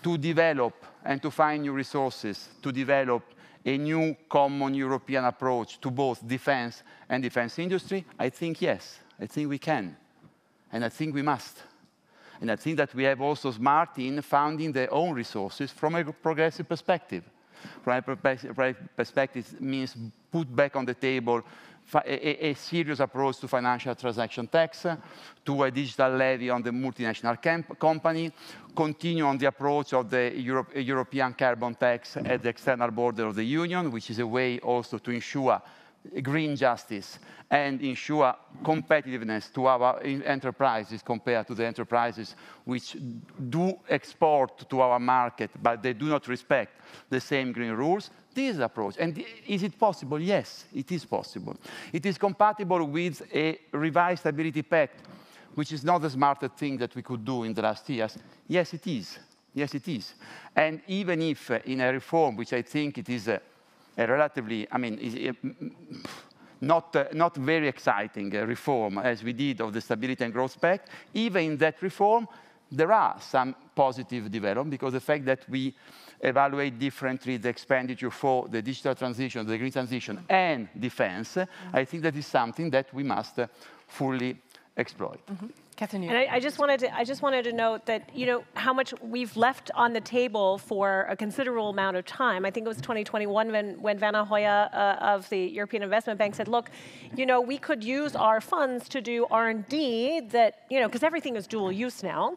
to develop and to find new resources, to develop a new common European approach to both defense and defense industry? I think yes. I think we can. And I think we must. And I think that we have also smart in finding their own resources from a progressive perspective. From a progressive perspective means put back on the table a serious approach to financial transaction tax, to a digital levy on the multinational company, continue on the approach of the European carbon tax at the external border of the Union, which is a way also to ensure green justice and ensure competitiveness to our enterprises compared to the enterprises which do export to our market, but they do not respect the same green rules. This is the approach. And is it possible? Yes, it is possible. It is compatible with a revised stability pact, which is not the smartest thing that we could do in the last years. Yes, it is. Yes, it is. And even if in a reform, which I think it is a relatively, not very exciting reform as we did of the Stability and Growth Pact, even in that reform, there are some positive development because the fact that we evaluate differently the expenditure for the digital transition, the green transition, and defense, I think that is something that we must fully exploit. Mm-hmm. Cathryn, and I just wanted to note that, you know, how much we've left on the table for a considerable amount of time. I think it was 2021 when Werner Hoyer of the European Investment Bank said, look, you know, we could use our funds to do R&D that, you know, because everything is dual use now,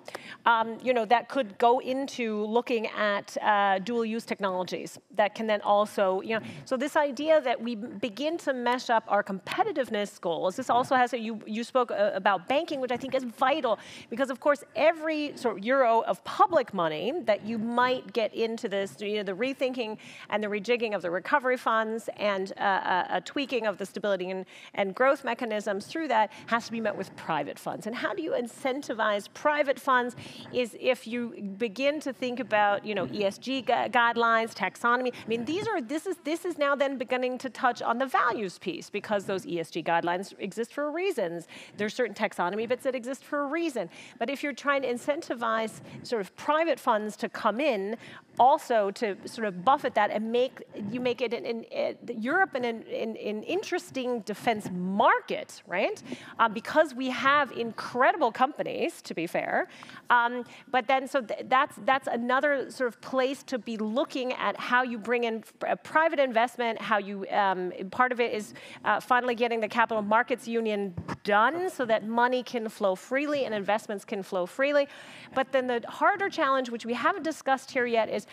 you know, that could go into looking at dual use technologies that can then also, you know, so this idea that we begin to mesh up our competitiveness goals. This also has you spoke about banking, which I think is vital, because of course every sort of euro of public money that you might get into this, you know, the rethinking and the rejigging of the recovery funds and a tweaking of the stability and growth mechanisms through that has to be met with private funds. And how do you incentivize private funds is if you begin to think about, you know, ESG guidelines, taxonomy. I mean, this is now then beginning to touch on the values piece, because those ESG guidelines exist for reasons. There's certain taxonomy bits that exist for a reason. But if you're trying to incentivize sort of private funds to come in, also to sort of buffet that and make it in Europe an interesting defense market, right? Because we have incredible companies, to be fair. But then, so that's another sort of place to be looking at how you bring in private investment, how you, part of it is finally getting the capital markets union done so that money can flow freely and investments can flow freely. But then the harder challenge, which we haven't discussed here yet, is,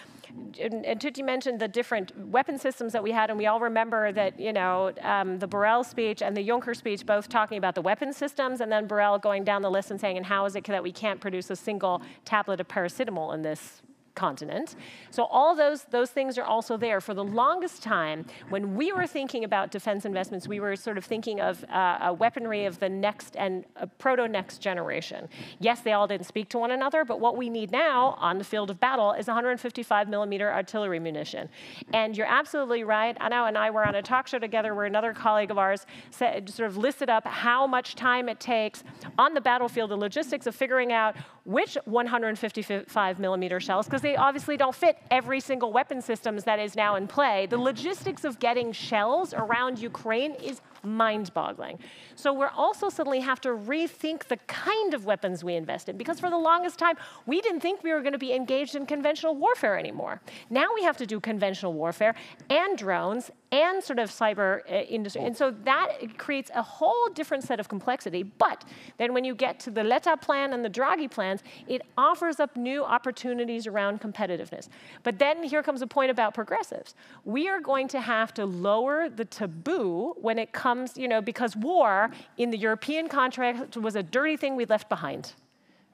and Tytti mentioned the different weapon systems that we had, and we all remember that, you know, the Borrell speech and the Juncker speech both talking about the weapon systems, and then Borrell going down the list and saying, and how is it that we can't produce a single tablet of paracetamol in this continent? So all those things are also there. For the longest time, when we were thinking about defense investments, we were sort of thinking of a weaponry of the next and proto-next generation. Yes, they all didn't speak to one another, but what we need now on the field of battle is 155 millimeter artillery munition. And you're absolutely right. Anna and I were on a talk show together where another colleague of ours said, sort of listed up how much time it takes on the battlefield, the logistics of figuring out which 155 millimeter shells, because they obviously don't fit every single weapon systems that is now in play. The logistics of getting shells around Ukraine is mind-boggling. So we're also suddenly have to rethink the kind of weapons we invest in, because for the longest time, we didn't think we were going to be engaged in conventional warfare anymore. Now we have to do conventional warfare and drones and sort of cyber industry. And so that creates a whole different set of complexity. But then when you get to the Letta plan and the Draghi plans, it offers up new opportunities around competitiveness. But then here comes a point about progressives. We are going to have to lower the taboo when it comes, you know, because war in the European contract was a dirty thing we left behind,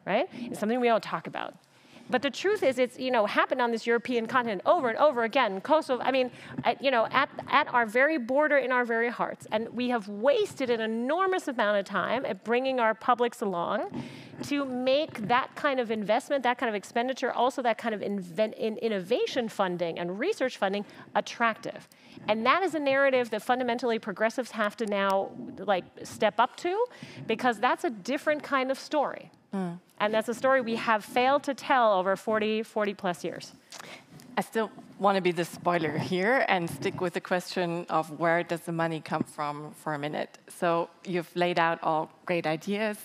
right? It's something we don't talk about. But the truth is, it's, you know, happened on this European continent over and over again. Kosovo, I mean, you know, at our very border, in our very hearts. And we have wasted an enormous amount of time at bringing our publics along to make that kind of investment, that kind of expenditure, also that kind of innovation funding and research funding attractive. And that is a narrative that fundamentally progressives have to now, like, step up to, because that's a different kind of story. Mm. And that's a story we have failed to tell over 40 plus years. I still want to be the spoiler here and stick with the question of where does the money come from for a minute. So you've laid out all great ideas,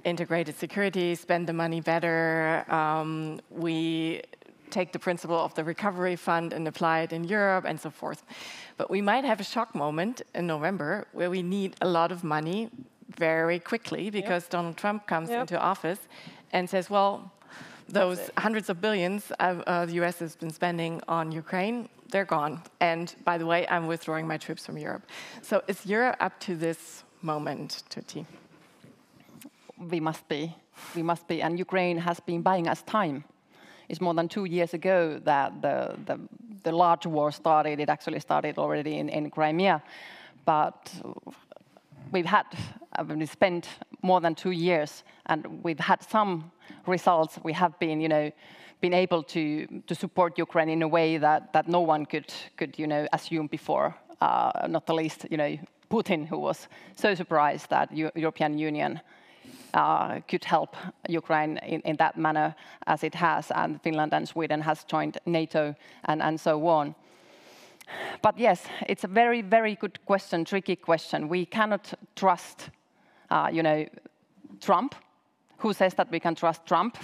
integrated security, spend the money better. We take the principle of the recovery fund and apply it in Europe and so forth. But we might have a shock moment in November where we need a lot of money very quickly, because Donald Trump comes into office and says, well, those hundreds of billions the US has been spending on Ukraine, they're gone. And by the way, I'm withdrawing my troops from Europe. So is Europe up to this moment, Tytti? We must be. We must be. And Ukraine has been buying us time. It's more than 2 years ago that the large war started. It actually started already in Crimea. But we've spent more than 2 years, and we've had some results. We have been, you know, been able to support Ukraine in a way that no one could you know, assume before. Not the least, you know, Putin, who was so surprised that European Union could help Ukraine in that manner as it has, and Finland and Sweden has joined NATO and so on. But yes, it's a very, very good question, tricky question. We cannot trust, you know, Trump. Who says that we can trust Trump?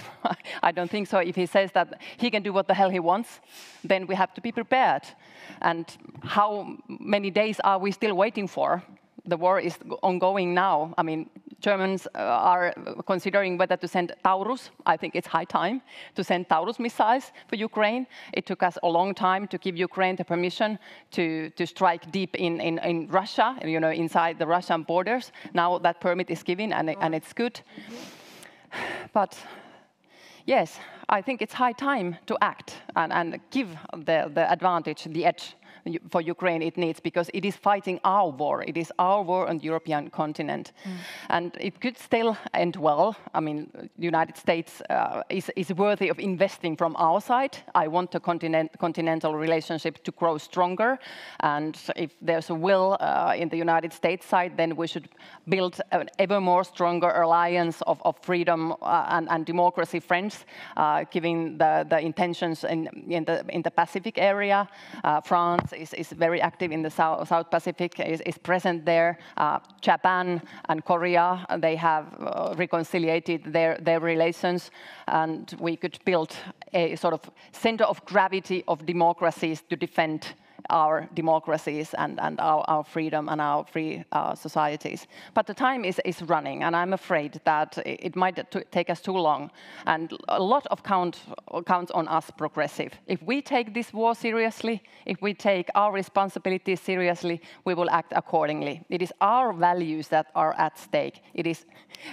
I don't think so. If he says that he can do what the hell he wants, then we have to be prepared. And how many days are we still waiting for? The war is ongoing now. I mean, Germans are considering whether to send Taurus. I think it's high time to send Taurus missiles for Ukraine. It took us a long time to give Ukraine the permission to strike deep in Russia, you know, inside the Russian borders. Now that permit is given, and it's good. But yes, I think it's high time to act and give the advantage, the edge for Ukraine it needs, because it is fighting our war. It is our war on the European continent. And it could still end well. I mean, the United States is worthy of investing from our side. I want the continental relationship to grow stronger. And if there's a will in the United States side, then we should build an ever more stronger alliance of freedom and democracy friends, giving the intentions in the Pacific area. France is very active in the South Pacific, is present there. Japan and Korea, they have reconciliated their relations, and we could build a sort of center of gravity of democracies to defend our democracies and our freedom and our free societies. But the time is running, and I'm afraid that it might take us too long. And a lot of counts on us progressive. If we take this war seriously, if we take our responsibilities seriously, we will act accordingly. It is our values that are at stake. It is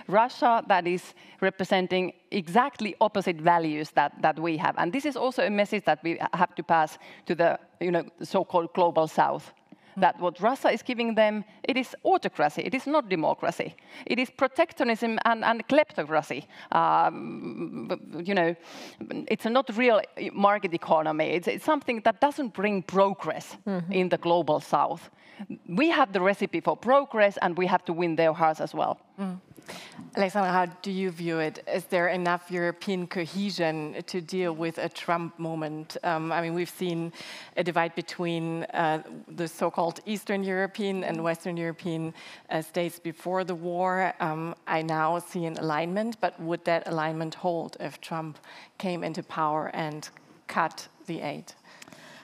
Russia that is representing exactly opposite values that we have. And this is also a message that we have to pass to the so-called global south. That what Russia is giving them, it is autocracy, it is not democracy. It is protectionism and kleptocracy. It's not real market economy. It's something that doesn't bring progress in the global south. We have the recipe for progress, and we have to win their hearts as well. Aleksandra, how do you view it? Is there enough European cohesion to deal with a Trump moment? I mean, we've seen a divide between the so-called Eastern European and Western European states before the war. I now see an alignment, but would that alignment hold if Trump came into power and cut the aid?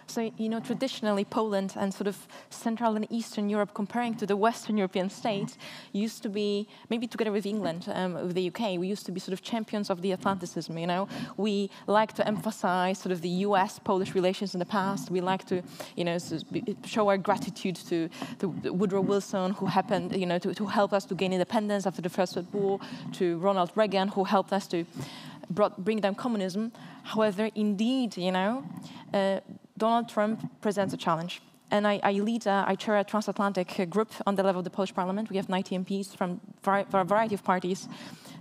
So, traditionally, Poland and sort of Central and Eastern Europe, comparing to the Western European states, used to be, maybe together with England, with the UK, we used to be sort of champions of the Atlanticism, We like to emphasize sort of the US-Polish relations in the past. We like to, show our gratitude to Woodrow Wilson, who happened, to help us to gain independence after the First World War, to Ronald Reagan, who helped us to bring down communism. However, indeed, Donald Trump presents a challenge. And I chair a Transatlantic group on the level of the Polish Parliament. We have 90 MPs from a variety of parties.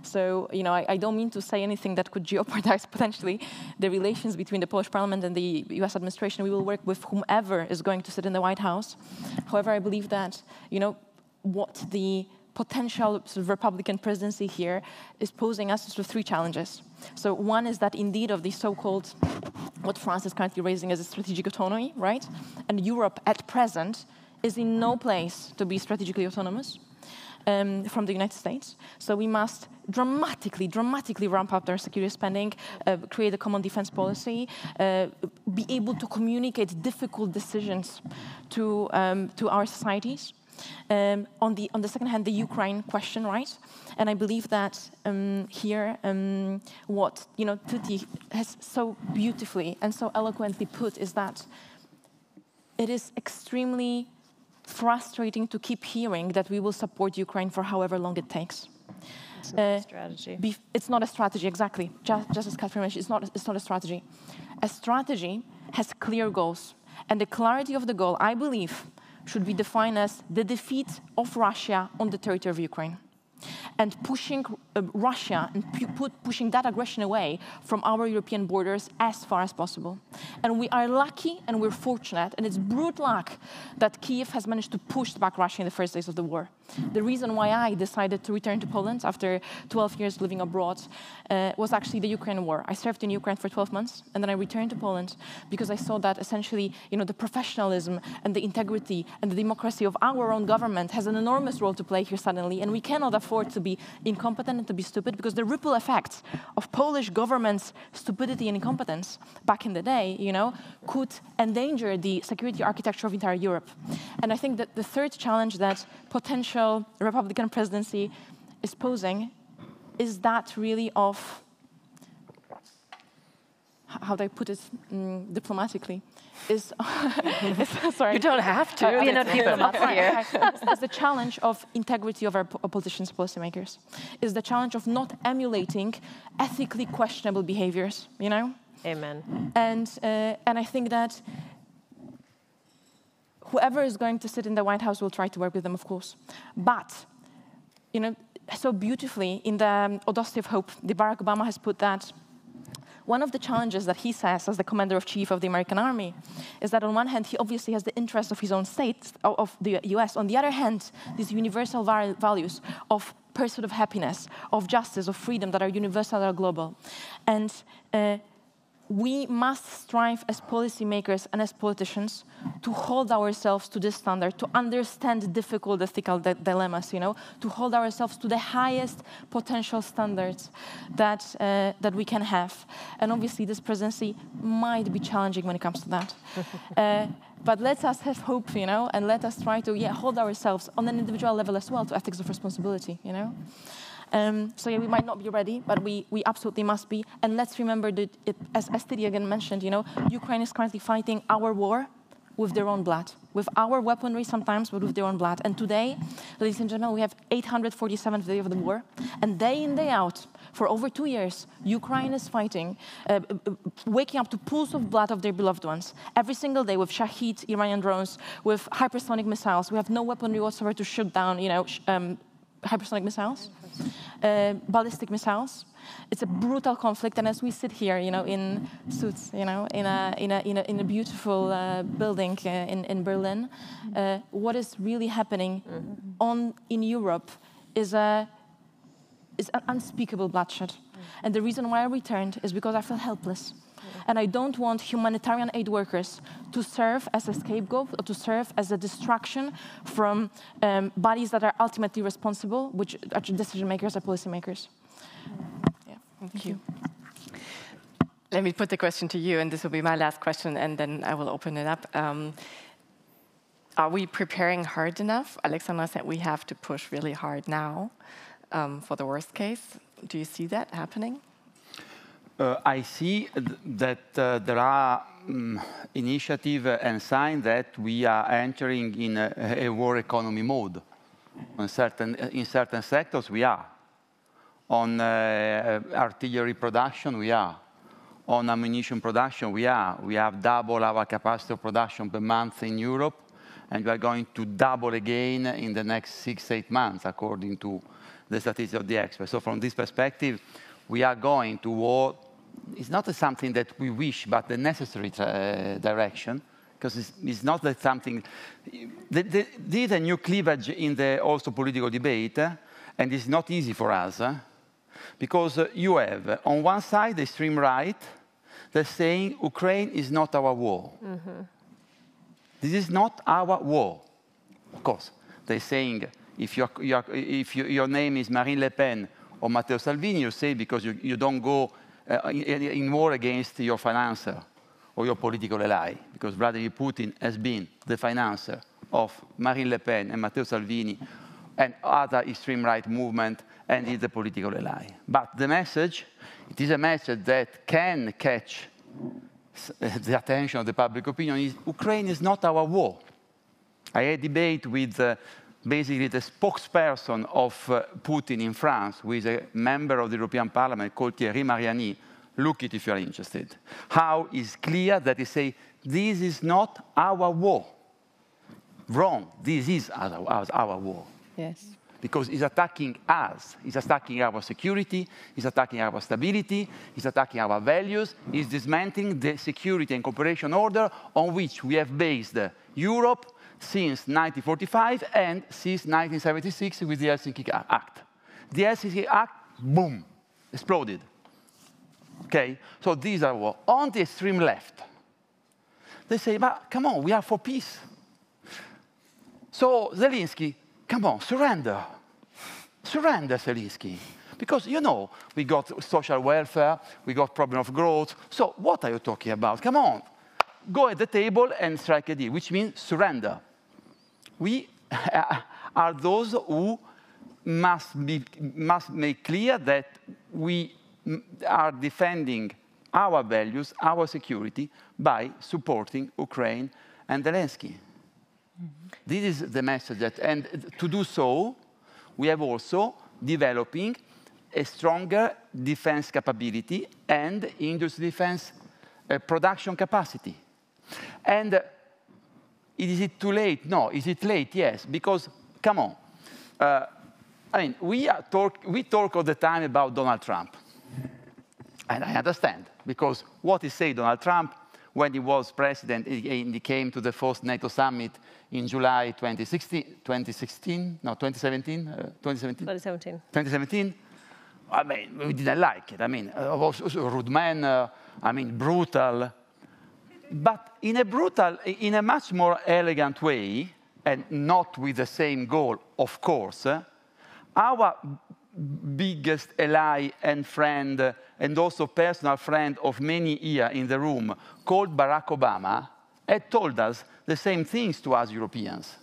So, I don't mean to say anything that could jeopardize potentially the relations between the Polish Parliament and the US administration. We will work with whomever is going to sit in the White House. However, I believe that, what the potential sort of Republican presidency here is posing us sort of three challenges. So one is that indeed of the so-called, what France is currently raising as a strategic autonomy, right? And Europe at present is in no place to be strategically autonomous from the United States. So we must dramatically ramp up their security spending, create a common defense policy, be able to communicate difficult decisions to our societies. On the second hand, the Ukraine question, right? And I believe that here, what Tytti has so beautifully and so eloquently put is that it is extremely frustrating to keep hearing that we will support Ukraine for however long it takes. It's not a strategy. It's not a strategy, exactly. Just as Cathryn mentioned, it's not a strategy. A strategy has clear goals, and the clarity of the goal, I believe, should be defined as the defeat of Russia on the territory of Ukraine, and pushing Russia and pushing that aggression away from our European borders as far as possible. And we are lucky and we're fortunate, and it's brute luck that Kyiv has managed to push back Russia in the first days of the war. The reason why I decided to return to Poland after 12 years living abroad was actually the Ukraine war. I served in Ukraine for 12 months, and then I returned to Poland because I saw that essentially, the professionalism and the integrity and the democracy of our own government has an enormous role to play here suddenly, and we cannot afford to be incompetent and to be stupid, because the ripple effects of Polish government's stupidity and incompetence back in the day, could endanger the security architecture of entire Europe. And I think that the third challenge that potential Republican presidency is posing is that really of, how do I put it diplomatically, sorry. You don't have to. We're not diplomats here. It's the challenge of integrity of our politicians, policymakers. It's the challenge of not emulating ethically questionable behaviors, Amen. And I think that whoever is going to sit in the White House will try to work with them, of course. But, so beautifully in the Audacity of Hope, Barack Obama has put that one of the challenges that he says as the commander-in-chief of the American army is that on one hand, he obviously has the interest of his own state, of the US. On the other hand, these universal values of pursuit of happiness, of justice, of freedom that are universal, that are global. And we must strive as policymakers and as politicians to hold ourselves to this standard, to understand difficult ethical dilemmas, to hold ourselves to the highest potential standards that we can have. And obviously this presidency might be challenging when it comes to that. But let us have hope, and let us try to hold ourselves on an individual level as well to ethics of responsibility, So we might not be ready, but we absolutely must be. And let's remember that, as Tytti again mentioned, Ukraine is currently fighting our war with their own blood, with our weaponry sometimes, but with their own blood. And today, ladies and gentlemen, we have 847th day of the war, and day in, day out, for over 2 years, Ukraine is fighting, waking up to pools of blood of their beloved ones. Every single day with Shahid Iranian drones, with hypersonic missiles. We have no weaponry whatsoever to shoot down, hypersonic missiles, ballistic missiles. It's a brutal conflict, and as we sit here, in suits, in a beautiful building in Berlin, what is really happening in Europe is an unspeakable bloodshed. And the reason why I returned is because I feel helpless. And I don't want humanitarian aid workers to serve as a scapegoat or to serve as a distraction from bodies that are ultimately responsible, which are decision makers or policy makers. Thank you. Let me put the question to you, and this will be my last question, and then I will open it up. Are we preparing hard enough? Aleksandra said we have to push really hard now for the worst case. Do you see that happening? I see that there are initiatives and signs that we are entering in a war economy mode. In certain sectors, we are. On artillery production, we are. On ammunition production, we are. We have double our capacity of production per month in Europe, and we are going to double again in the next 6-8 months, according to the statistics of the experts. So from this perspective, we are going to war. It's not something that we wish, but the necessary direction, because it's not that something. There is a new cleavage in the also political debate, and it's not easy for us, because you have, on one side, the extreme right, that's saying Ukraine is not our war. This is not our war. Of course, they're saying if your name is Marine Le Pen or Matteo Salvini, you say because you don't go in war against your financer or your political ally, because Vladimir Putin has been the financer of Marine Le Pen and Matteo Salvini and other extreme right movement, and is the political ally. But the message, it is a message that can catch the attention of the public opinion, is Ukraine is not our war. I had a debate with basically the spokesperson of Putin in France, who is a member of the European Parliament called Thierry Mariani. Look it if you are interested. How is clear that he say, this is not our war. Wrong, this is our war. Yes. because he's attacking us. He's attacking our security, he's attacking our stability, he's attacking our values, he's dismantling the security and cooperation order on which we have based Europe since 1945 and since 1976 with the Helsinki Act. The Helsinki Act, boom, exploded. Okay, so these are what? On the extreme left, they say, but come on, we are for peace. So Zelensky, come on, surrender. Surrender, Zelensky. Because, you know, we got social welfare, we got problem of growth. So what are you talking about? Come on, go at the table and strike a deal, which means surrender. We are those who must make clear that we are defending our values, our security, by supporting Ukraine and Zelensky. This is the message. And to do so, we have also developing a stronger defense capability and industry defense production capacity. And is it too late? No. Is it late? Yes. Because, come on. I mean, we talk all the time about Donald Trump. And I understand, because what he said, Donald Trump, when he was president, he came to the first NATO summit in July 2017. I mean, we didn't like it. I mean, also a rude man, I mean, brutal. But in a much more elegant way, and not with the same goal, of course, our biggest ally and friend, and also personal friend of many here in the room, called Barack Obama, had told us the same things to us Europeans.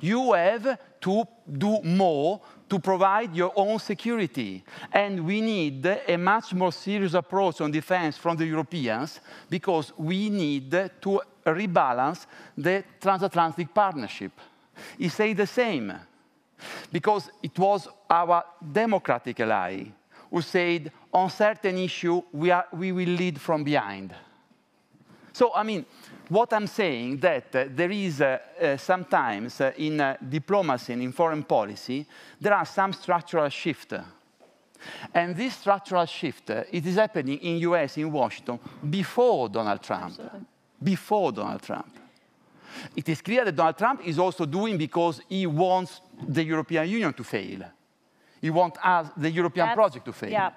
You have to do more to provide your own security. And we need a much more serious approach on defense from the Europeans, because we need to rebalance the transatlantic partnership. He said the same, because it was our democratic ally who said, on certain issue, we will lead from behind. So, I mean, what I'm saying that there is sometimes in diplomacy and in foreign policy, there are some structural shifts. And this structural shift, it is happening in US, in Washington, before Donald Trump. Absolutely. Before Donald Trump. It is clear that Donald Trump is also doing because he wants the European Union to fail. He wants us, the European project, to fail. Yeah,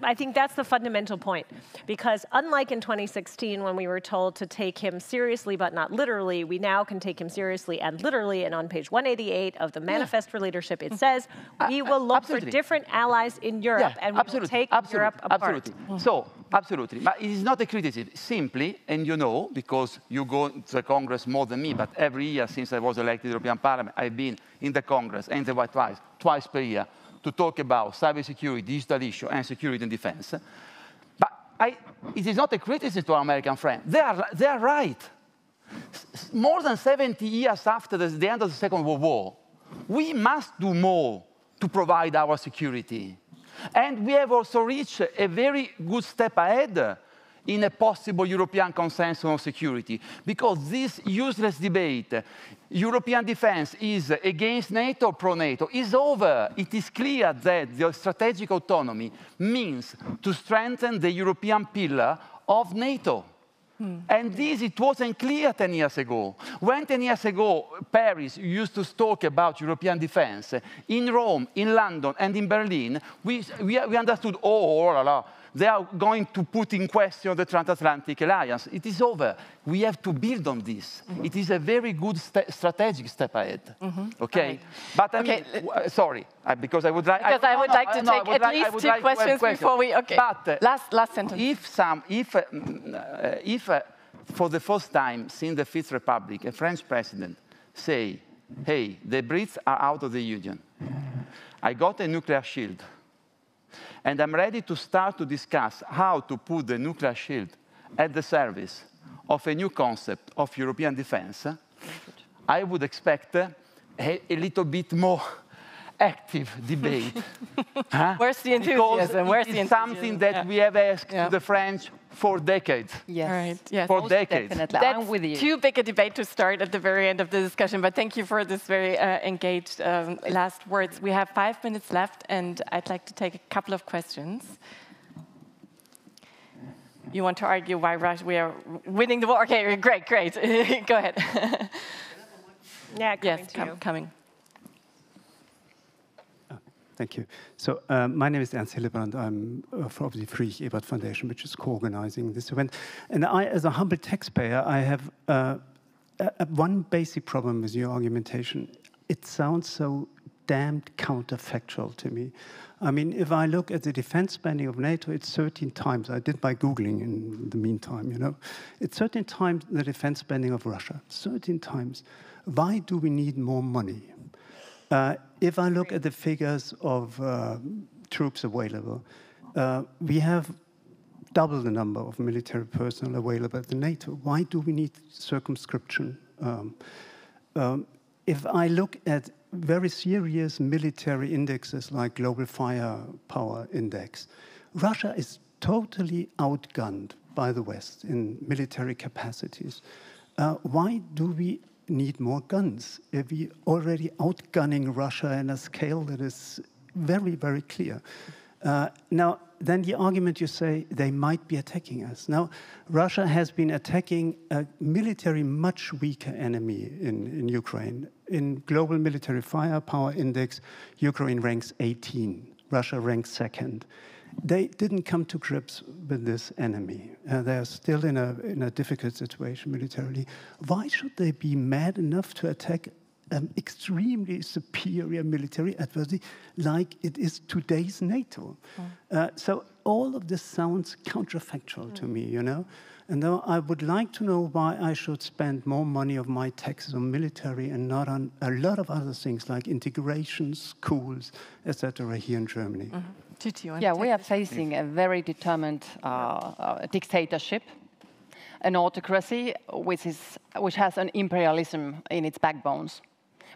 I think that's the fundamental point. Because unlike in 2016, when we were told to take him seriously but not literally, we now can take him seriously and literally. And on page 188 of the Manifest for Leadership, it says, we will look for different allies in Europe, and we will take Europe apart. Absolutely. So, absolutely. But it is not a criticism. Simply, and you know, because you go to the Congress more than me, but every year since I was elected to the European Parliament, I've been in the Congress and the White House twice per year to talk about cybersecurity, digital issue, and security and defense. But it is not a criticism to our American friends. They are right. More than 70 years after the end of the Second World War, we must do more to provide our security. And we have also reached a very good step ahead in a possible European consensus on security. Because this useless debate, European defense is against NATO or pro-NATO, is over. It is clear that the strategic autonomy means to strengthen the European pillar of NATO. And this, it wasn't clear 10 years ago. When 10 years ago, Paris used to talk about European defense, in Rome, in London, and in Berlin, we understood, oh la la, they are going to put in question the transatlantic alliance. It is over. We have to build on this. It is a very good strategic step ahead. Okay? Right. But I mean, sorry, because I would like... Because I would like to take at least two questions before we... Okay, but, last sentence. If for the first time since the Fifth Republic, a French president say, hey, the Brits are out of the Union. I got a nuclear shield. And I'm ready to start to discuss how to put the nuclear shield at the service of a new concept of European defense. I would expect a little bit more active debate. Where's the enthusiasm? Because it's something that we have asked the French for decades. Yes. Right. Yes. For decades. Definitely. That's I'm with you. too big a debate to start at the very end of the discussion, but thank you for this very engaged last words. We have 5 minutes left, and I'd like to take a couple of questions. You want to argue why we are winning the war? Okay, great. Go ahead. Yeah, coming. Thank you. So my name is Ernst Hillebrand. I'm from the Friedrich Ebert Foundation, which is co-organizing this event. And I, as a humble taxpayer, I have one basic problem with your argumentation. It sounds so damned counterfactual to me. I mean, if I look at the defense spending of NATO, it's 13 times. I did my Googling in the meantime, you know. It's 13 times the defense spending of Russia, 13 times. Why do we need more money? If I look at the figures of troops available, we have double the number of military personnel available at the NATO. Why do we need circumscription? If I look at very serious military indexes like Global Firepower Index, Russia is totally outgunned by the West in military capacities. Why do we need more guns if we already outgunning Russia in a scale that is very, very clear? Now, then the argument you say they might be attacking us. Now, Russia has been attacking a military much weaker enemy in Ukraine. In Global Military Firepower Index, Ukraine ranks 18. Russia ranks second. They didn't come to grips with this enemy. They are still in a difficult situation militarily. Why should they be mad enough to attack an extremely superior military adversary like it is today's NATO? So all of this sounds counterfactual to me, you know? And though I would like to know why I should spend more money of my taxes on military and not on a lot of other things like integration, schools, etc. here in Germany. Tytti, Yeah, we are facing a very determined dictatorship, an autocracy which has an imperialism in its backbones.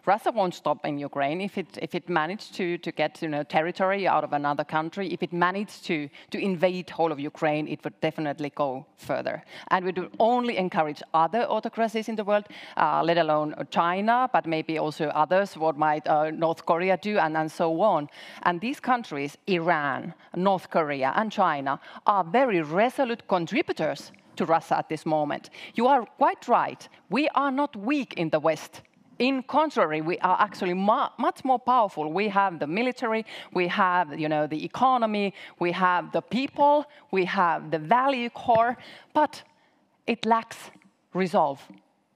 Russia won't stop in Ukraine if it managed to get territory out of another country. If it managed to invade whole of Ukraine, it would definitely go further. And we do only encourage other autocracies in the world, let alone China, but maybe also others, what might North Korea do, and so on. And these countries, Iran, North Korea, and China, are very resolute contributors to Russia at this moment. You are quite right. We are not weak in the West. In contrary, we are actually much more powerful. We have the military, we have the economy, we have the people, we have the value core, but it lacks resolve.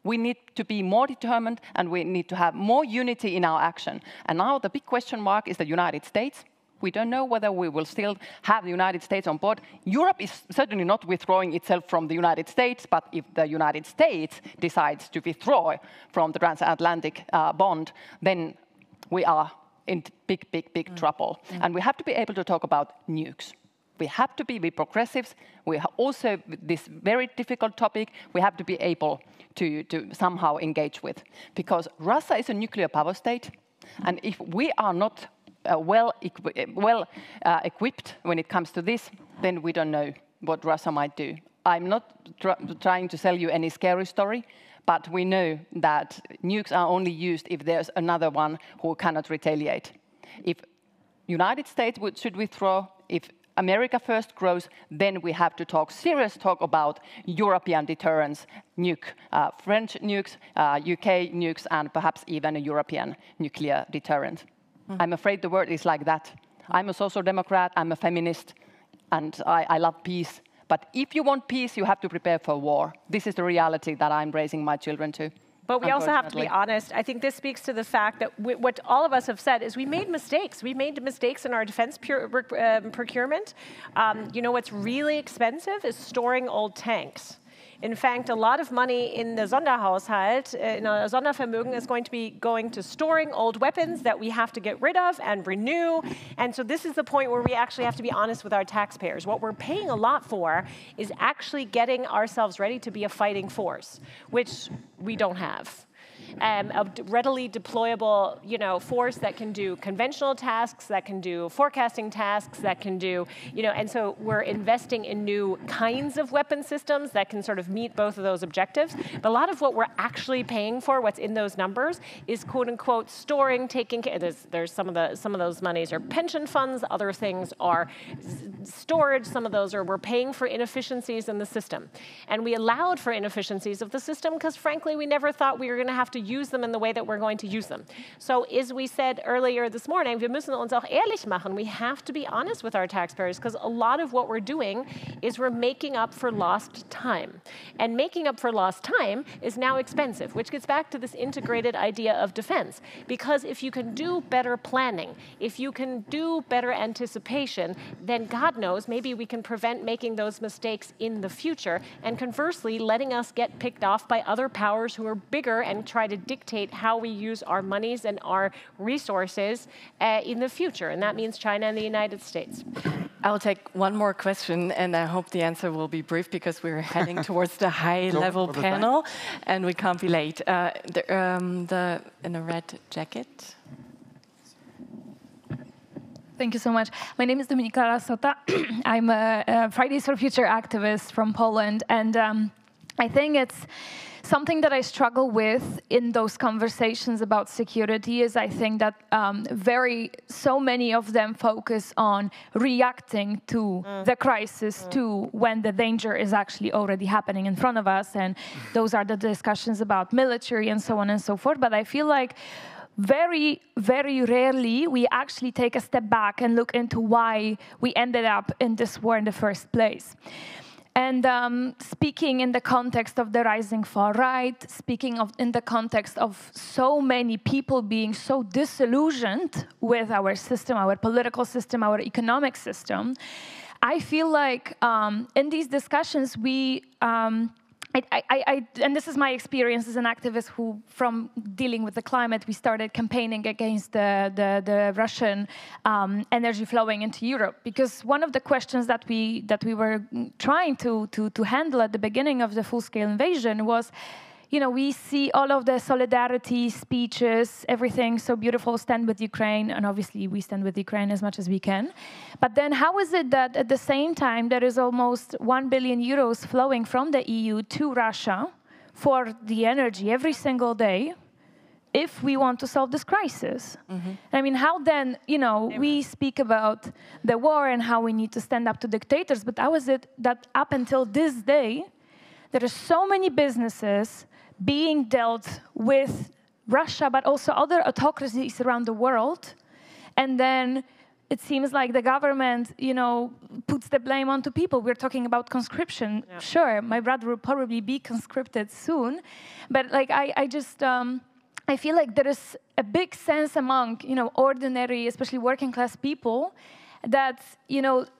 We need to be more determined and we need to have more unity in our action. And now the big question mark is the United States. We don't know whether we will still have the United States on board. Europe is certainly not withdrawing itself from the United States, but if the United States decides to withdraw from the Transatlantic bond, then we are in big trouble. And we have to be able to talk about nukes. We have to be progressives. We have also, this very difficult topic, we have to be able to somehow engage with. Because Russia is a nuclear power state, and if we are not well equipped when it comes to this, then we don't know what Russia might do. I'm not trying to sell you any scary story, but we know that nukes are only used if there's another one who cannot retaliate. If United States should withdraw, if America first grows, then we have to serious talk about European deterrence, French nukes, UK nukes, and perhaps even a European nuclear deterrent. I'm afraid the word is like that. I'm a social democrat, I'm a feminist, and I love peace. But if you want peace, you have to prepare for war. This is the reality that I'm raising my children to. But we also have to be honest. I think this speaks to the fact that what all of us have said is we made mistakes. We made mistakes in our defense procurement. What's really expensive is storing old tanks. In fact, a lot of money in the Sonderhaushalt, in our Sondervermögen, is going to be going to storing old weapons that we have to get rid of and renew. And so this is the point where we actually have to be honest with our taxpayers. What we're paying a lot for is actually getting ourselves ready to be a fighting force, which we don't have. a readily deployable, force that can do conventional tasks, that can do forecasting tasks, that can do, and so we're investing in new kinds of weapon systems that can sort of meet both of those objectives. But a lot of what we're actually paying for, what's in those numbers, is quote unquote storing, taking care. There's some of those monies are pension funds, other things are storage, some of those are we're paying for inefficiencies in the system. And we allowed for inefficiencies of the system because frankly we never thought we were going to have to use them in the way that we're going to use them. So as we said earlier this morning, wir müssen uns auch ehrlich machen. We have to be honest with our taxpayers because a lot of what we're doing is we're making up for lost time. And making up for lost time is now expensive, which gets back to this integrated idea of defense. Because if you can do better planning, if you can do better anticipation, then God knows, maybe we can prevent making those mistakes in the future, and conversely, letting us get picked off by other powers who are bigger and try to dictate how we use our monies and our resources in the future. And that means China and the United States. I'll take one more question, and I hope the answer will be brief because we're heading towards the high-level panel, and we can't be late. In a red jacket. Thank you so much. My name is Dominika Lasota. I'm a Fridays for Future activist from Poland, and I think it's something that I struggle with in those conversations about security is I think that so many of them focus on reacting to the crisis, to when the danger is actually already happening in front of us, and those are the discussions about military and so on and so forth. But I feel like very, very rarely we actually take a step back and look into why we ended up in this war in the first place. And speaking in the context of the rising far right, speaking in the context of so many people being so disillusioned with our system, our political system, our economic system, I feel like in these discussions and this is my experience as an activist who, from dealing with the climate, we started campaigning against the Russian energy flowing into Europe. Because one of the questions that we were trying to handle at the beginning of the full-scale invasion was, we see all of the solidarity speeches, everything so beautiful, stand with Ukraine, and obviously we stand with Ukraine as much as we can. But then how is it that at the same time there is almost 1 billion euros flowing from the EU to Russia for the energy every single day if we want to solve this crisis? Mm-hmm. I mean, how then, we speak about the war and how we need to stand up to dictators, but how is it that up until this day there are so many businesses being dealt with Russia, but also other autocracies around the world, and then it seems like the government, puts the blame onto people. We're talking about conscription. Yeah. Sure, my brother will probably be conscripted soon, but I feel like there is a big sense among, ordinary, especially working class people, that,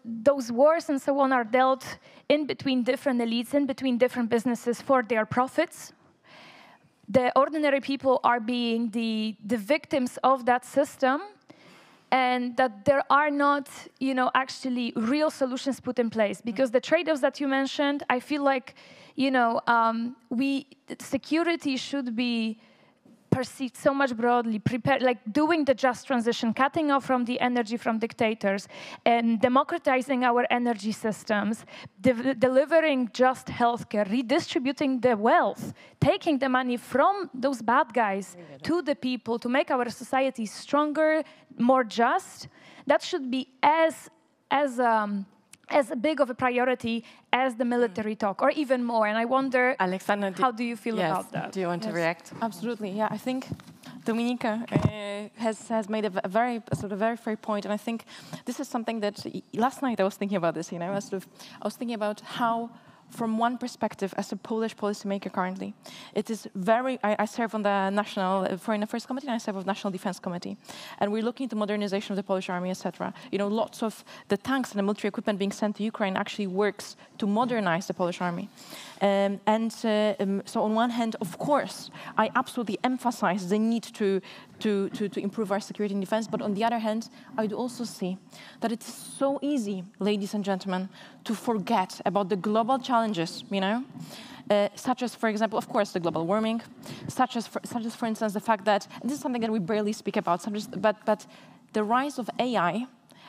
those wars and so on are dealt in between different elites, in between different businesses for their profits. The ordinary people are being the victims of that system, and that there are not, actually real solutions put in place. Because the trade-offs that you mentioned, I feel like, security should be perceived so much broadly, prepared, like doing the just transition, cutting off from the energy from dictators, and democratizing our energy systems, delivering just healthcare, redistributing the wealth, taking the money from those bad guys to the people to make our society stronger, more just. That should be as big of a priority as the military talk, or even more. And I wonder, Aleksandra, how do you feel about that? Do you want to react? Absolutely, yeah. I think Dominika has made a very fair point, and I think this is something that last night I was thinking about this. I was thinking about how, from one perspective, as a Polish policymaker currently, it is very. I serve on the National Foreign Affairs Committee, and I serve on the National Defense Committee, and we're looking at the modernization of the Polish army, etc. Lots of the tanks and the military equipment being sent to Ukraine actually works to modernize the Polish army. So on one hand, of course, I absolutely emphasize the need to improve our security and defense. But on the other hand, I do also see that it's so easy, ladies and gentlemen, to forget about the global challenges, such as, for example, of course, the global warming, such as, for instance, the fact that, and this is something that we barely speak about, but the rise of AI,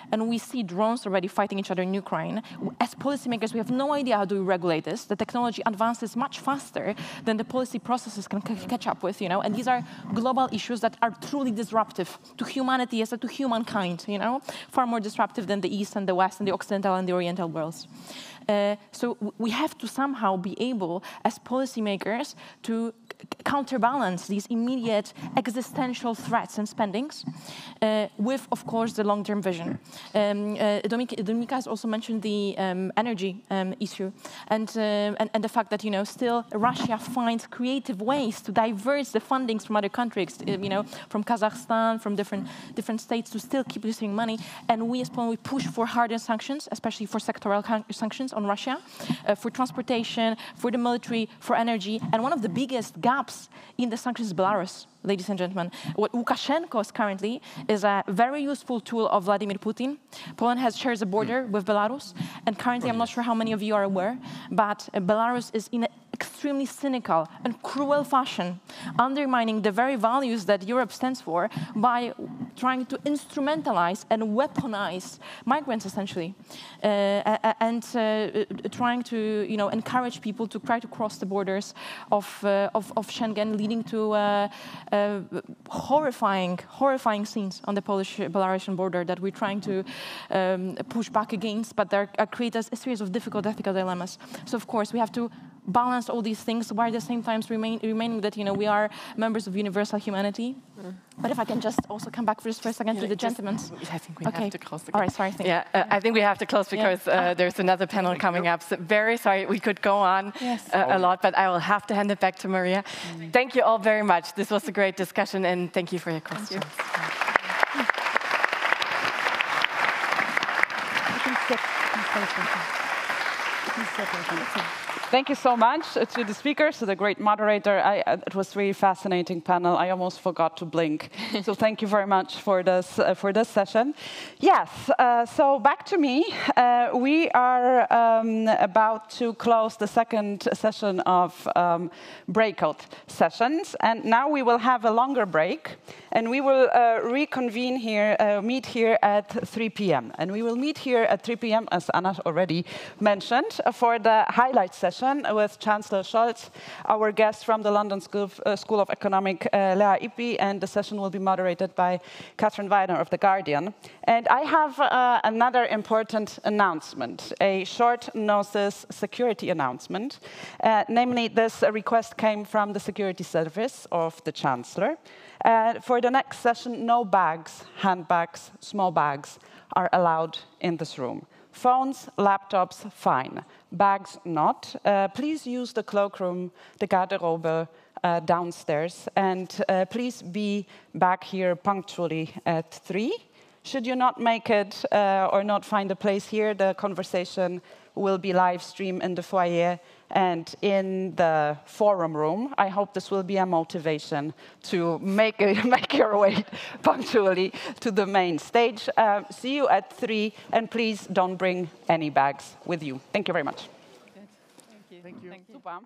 and we see drones already fighting each other in Ukraine. As policymakers, we have no idea how to regulate this. The technology advances much faster than the policy processes can catch up with, and these are global issues that are truly disruptive to humanity as to humankind, far more disruptive than the East and the West and the Occidental and the Oriental worlds. So we have to somehow be able, as policymakers, to counterbalance these immediate existential threats and spendings with, of course, the long-term vision. Dominika has also mentioned the energy issue and the fact that still Russia finds creative ways to divert the fundings from other countries, from Kazakhstan, from different states, to still keep receiving money. And we, as Poland, we push for harder sanctions, especially for sectoral sanctions on Russia, for transportation, for the military, for energy. And one of the biggest gaps in the sanctions is Belarus, ladies and gentlemen. What Lukashenko is currently is a very useful tool of Vladimir Putin. Poland shares a border with Belarus, and currently, I'm not sure how many of you are aware, but Belarus is in an extremely cynical and cruel fashion, undermining the very values that Europe stands for by trying to instrumentalize and weaponize migrants, essentially, and trying to encourage people to try to cross the borders of Schengen, leading to horrifying scenes on the Polish-Belarusian border that we're trying to push back against, but they create a series of difficult ethical dilemmas. So, of course, we have to balance all these things while at the same time remaining that we are members of universal humanity. But if I can just also come back for a second to the gentlemen. I think we have to close. All right, sorry. I think we have to close because there's another panel coming up. So very sorry, we could go on a lot, but I will have to hand it back to Maria. Thank you all very much. This was a great discussion, and thank you for your questions. Thank you so much to the speakers, to the great moderator. It was a really fascinating panel. I almost forgot to blink. So thank you very much for this session. Yes, so back to me. We are about to close the second session of breakout sessions. And now we will have a longer break. And we will reconvene here, meet here at 3 p.m. And we will meet here at 3 p.m., as Anna already mentioned, for the highlight session with Chancellor Scholz, our guest from the London School of Economic, Lea Ypi, and the session will be moderated by Cathryn of The Guardian. And I have another important announcement, a short notice security announcement. Namely, this request came from the security service of the Chancellor. For the next session, no bags, handbags, small bags are allowed in this room. Phones, laptops, fine. Bags, not. Please use the cloakroom, the garderobe downstairs, and please be back here punctually at 3. Should you not make it or not find a place here, the conversation will be live streamed in the foyer and in the forum room. I hope this will be a motivation to make your way punctually to the main stage. See you at 3, and please don't bring any bags with you. Thank you very much. Thank you. Super.